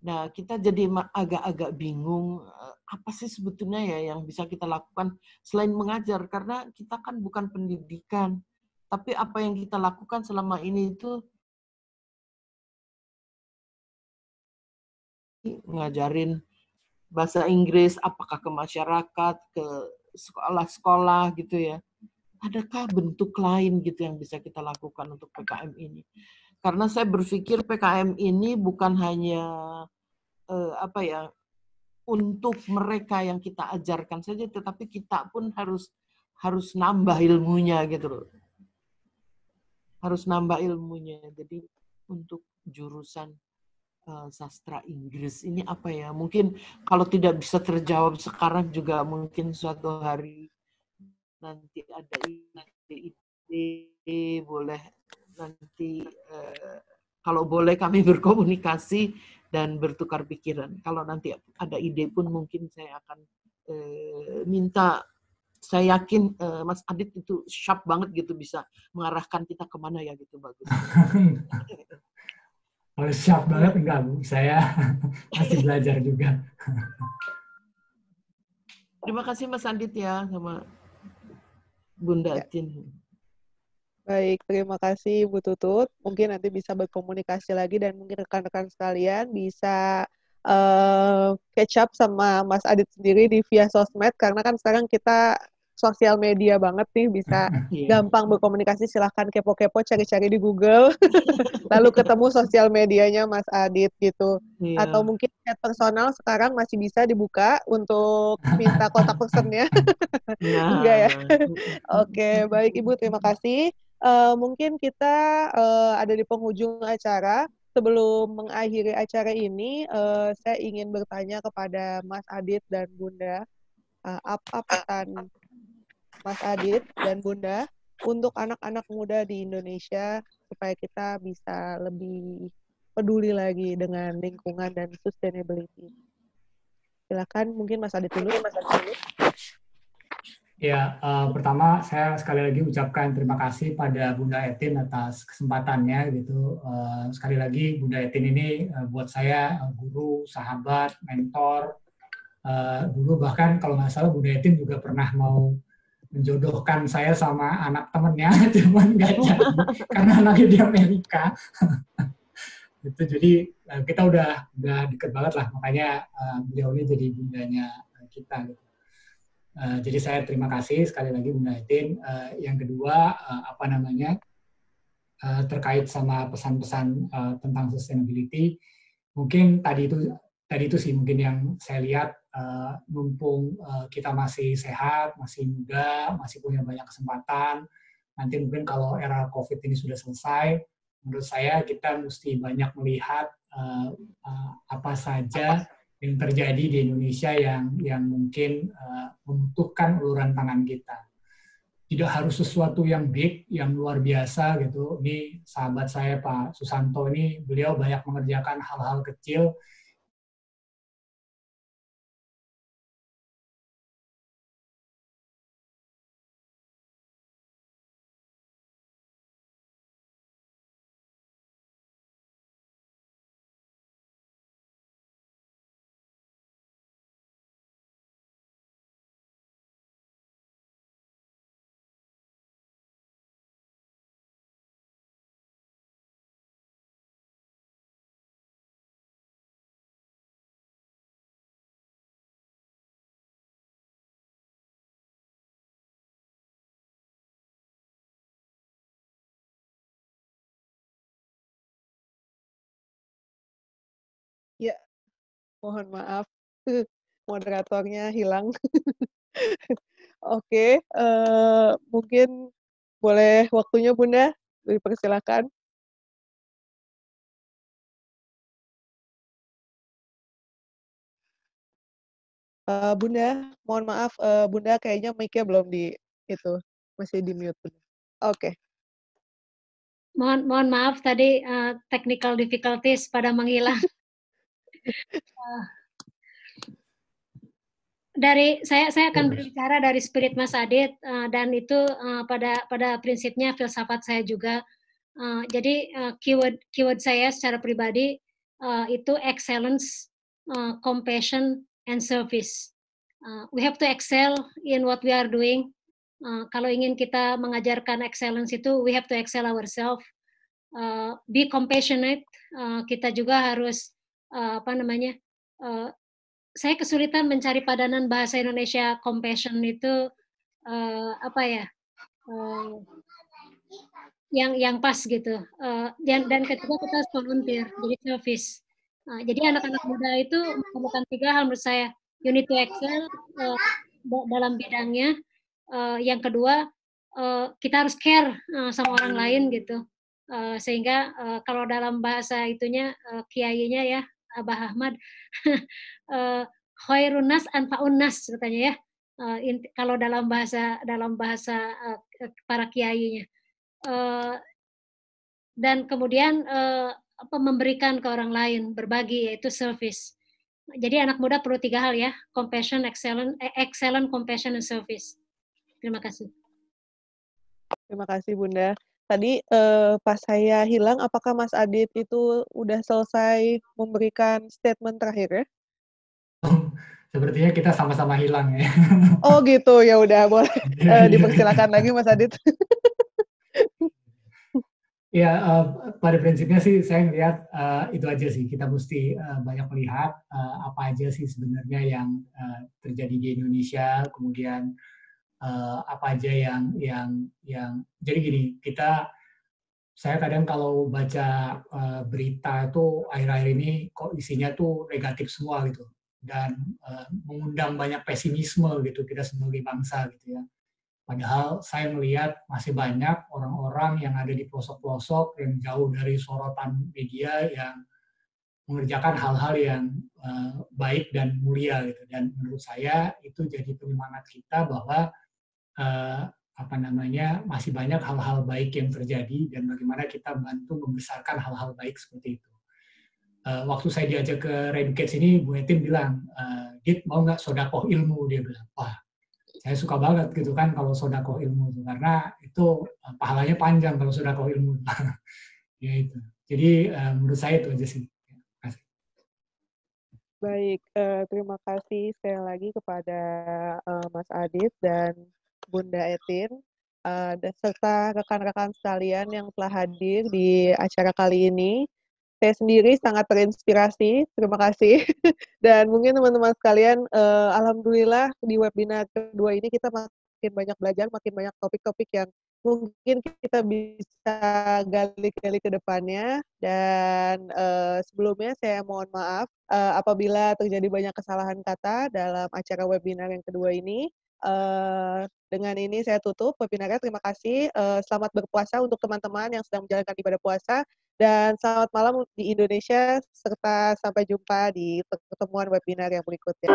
Nah, kita jadi agak-agak bingung apa sih sebetulnya ya yang bisa kita lakukan selain mengajar, karena kita kan bukan pendidikan, tapi apa yang kita lakukan selama ini itu ngajarin bahasa Inggris, apakah ke masyarakat, ke sekolah-sekolah gitu ya. Adakah bentuk lain gitu yang bisa kita lakukan untuk PKM ini? Karena saya berpikir PKM ini bukan hanya untuk mereka yang kita ajarkan saja, tetapi kita pun harus nambah ilmunya gitu loh. Harus nambah ilmunya. Jadi untuk jurusan sastra Inggris ini apa ya? Mungkin kalau tidak bisa terjawab sekarang juga mungkin suatu hari nanti ada ide boleh nanti kalau boleh kami berkomunikasi dan bertukar pikiran. Kalau nanti ada ide pun mungkin saya akan minta. Saya yakin Mas Adit itu sharp banget gitu, bisa mengarahkan kita kemana ya gitu, bagus. Kalau siap banget enggak, Bu. Saya masih belajar juga. Terima kasih Mas Adit ya, sama Bunda Tin. Baik, terima kasih Bu Tutut. Mungkin nanti bisa berkomunikasi lagi dan mungkin rekan-rekan sekalian bisa catch up sama Mas Adit sendiri di via sosmed, karena kan sekarang kita sosial media banget nih, bisa gampang berkomunikasi. Silahkan kepo-kepo, cari-cari di Google, lalu ketemu sosial medianya Mas Adit gitu. Atau mungkin chat personal sekarang masih bisa dibuka untuk minta kontak personnya. Enggak ya? Oke, baik Ibu, terima kasih. Mungkin kita ada di penghujung acara. Sebelum mengakhiri acara ini, saya ingin bertanya kepada Mas Adit dan Bunda, apa pesan Mas Adit dan Bunda untuk anak-anak muda di Indonesia supaya kita bisa lebih peduli lagi dengan lingkungan dan sustainability. Silakan, mungkin Mas Adit dulu. Ya, pertama saya sekali lagi ucapkan terima kasih pada Bunda Etin atas kesempatannya gitu. Sekali lagi Bunda Etin ini buat saya guru, sahabat, mentor. Dulu bahkan kalau nggak salah Bunda Etin juga pernah mau menjodohkan saya sama anak temennya, cuman nggak jadi karena anaknya di Amerika. Gitu, jadi kita udah deket banget lah, makanya beliau ini jadi bundanya kita. Gitu. Jadi saya terima kasih sekali lagi Bunda Etin. Yang kedua, terkait sama pesan-pesan tentang sustainability, mungkin tadi itu sih mungkin yang saya lihat, mumpung kita masih sehat, masih muda, masih punya banyak kesempatan. Nanti mungkin kalau era COVID ini sudah selesai, menurut saya kita mesti banyak melihat apa saja yang terjadi di Indonesia yang mungkin membutuhkan uluran tangan kita. Tidak harus sesuatu yang big, yang luar biasa gitu. Ini sahabat saya Pak Susanto ini, beliau banyak mengerjakan hal-hal kecil Ya, mohon maaf. Moderatornya hilang. Oke, mungkin boleh waktunya Bunda, dipersilakan. Bunda, mohon maaf, Bunda kayaknya mic-nya belum di itu, masih di mute Bunda. Oke. Mohon maaf tadi technical difficulties pada menghilang. Saya akan berbicara dari spirit Mas Adit dan itu pada prinsipnya filsafat saya juga. Jadi keyword saya secara pribadi itu excellence, compassion, and service. We have to excel in what we are doing. Kalau ingin kita mengajarkan excellence itu, we have to excel ourselves. Be compassionate. Kita juga harus saya kesulitan mencari padanan bahasa Indonesia compassion itu yang pas gitu. Dan ketiga kita harus volunteer, jadi service. Jadi anak-anak muda itu memerlukan 3 hal menurut saya. You need to excel dalam bidangnya. Yang kedua, kita harus care sama orang lain gitu. Sehingga kalau dalam bahasa itunya kiainya ya Abah Ahmad khairun nas anfa'un nas katanya ya. Kalau dalam bahasa para kiainya. Dan kemudian memberikan ke orang lain, berbagi, yaitu service. Jadi anak muda perlu 3 hal ya, compassion, excellent, compassion, and service. Terima kasih. Terima kasih Bunda. Tadi pas saya hilang, apakah Mas Adit itu udah selesai memberikan statement terakhir ya? Sepertinya kita sama-sama hilang ya. Oh gitu, ya udah boleh dipersilakan lagi Mas Adit. Ya, pada prinsipnya sih saya melihat itu aja sih, kita mesti banyak melihat apa aja sih sebenarnya yang terjadi di Indonesia, kemudian apa aja yang jadi gini, saya kadang kalau baca berita itu akhir-akhir ini kok isinya tuh negatif semua gitu, dan mengundang banyak pesimisme gitu kita sebagai bangsa gitu ya. Padahal saya melihat masih banyak orang-orang yang ada di pelosok-pelosok yang jauh dari sorotan media yang mengerjakan hal-hal yang baik dan mulia gitu. Dan menurut saya itu jadi penyemangat kita bahwa masih banyak hal-hal baik yang terjadi dan bagaimana kita bantu membesarkan hal-hal baik seperti itu. Waktu saya diajak ke Reducate sini, Bu Etin bilang, Dit mau nggak sodakoh ilmu? Dia bilang, wah saya suka banget gitu kan kalau sodakoh ilmu itu, karena itu pahalanya panjang kalau sodakoh ilmu. Ya itu. Jadi menurut saya itu aja sih. Baik, terima kasih sekali lagi kepada Mas Adit dan Bunda Etin, dan serta rekan-rekan sekalian yang telah hadir di acara kali ini. Saya sendiri sangat terinspirasi, terima kasih. Dan mungkin teman-teman sekalian, alhamdulillah di webinar kedua ini kita makin banyak belajar, makin banyak topik-topik yang mungkin kita bisa gali-gali ke depannya. Dan sebelumnya saya mohon maaf apabila terjadi banyak kesalahan kata dalam acara webinar yang kedua ini. Dengan ini saya tutup webinarnya. Terima kasih. Selamat berpuasa untuk teman-teman yang sedang menjalankan ibadah puasa. Dan selamat malam di Indonesia, serta sampai jumpa di pertemuan webinar yang berikutnya.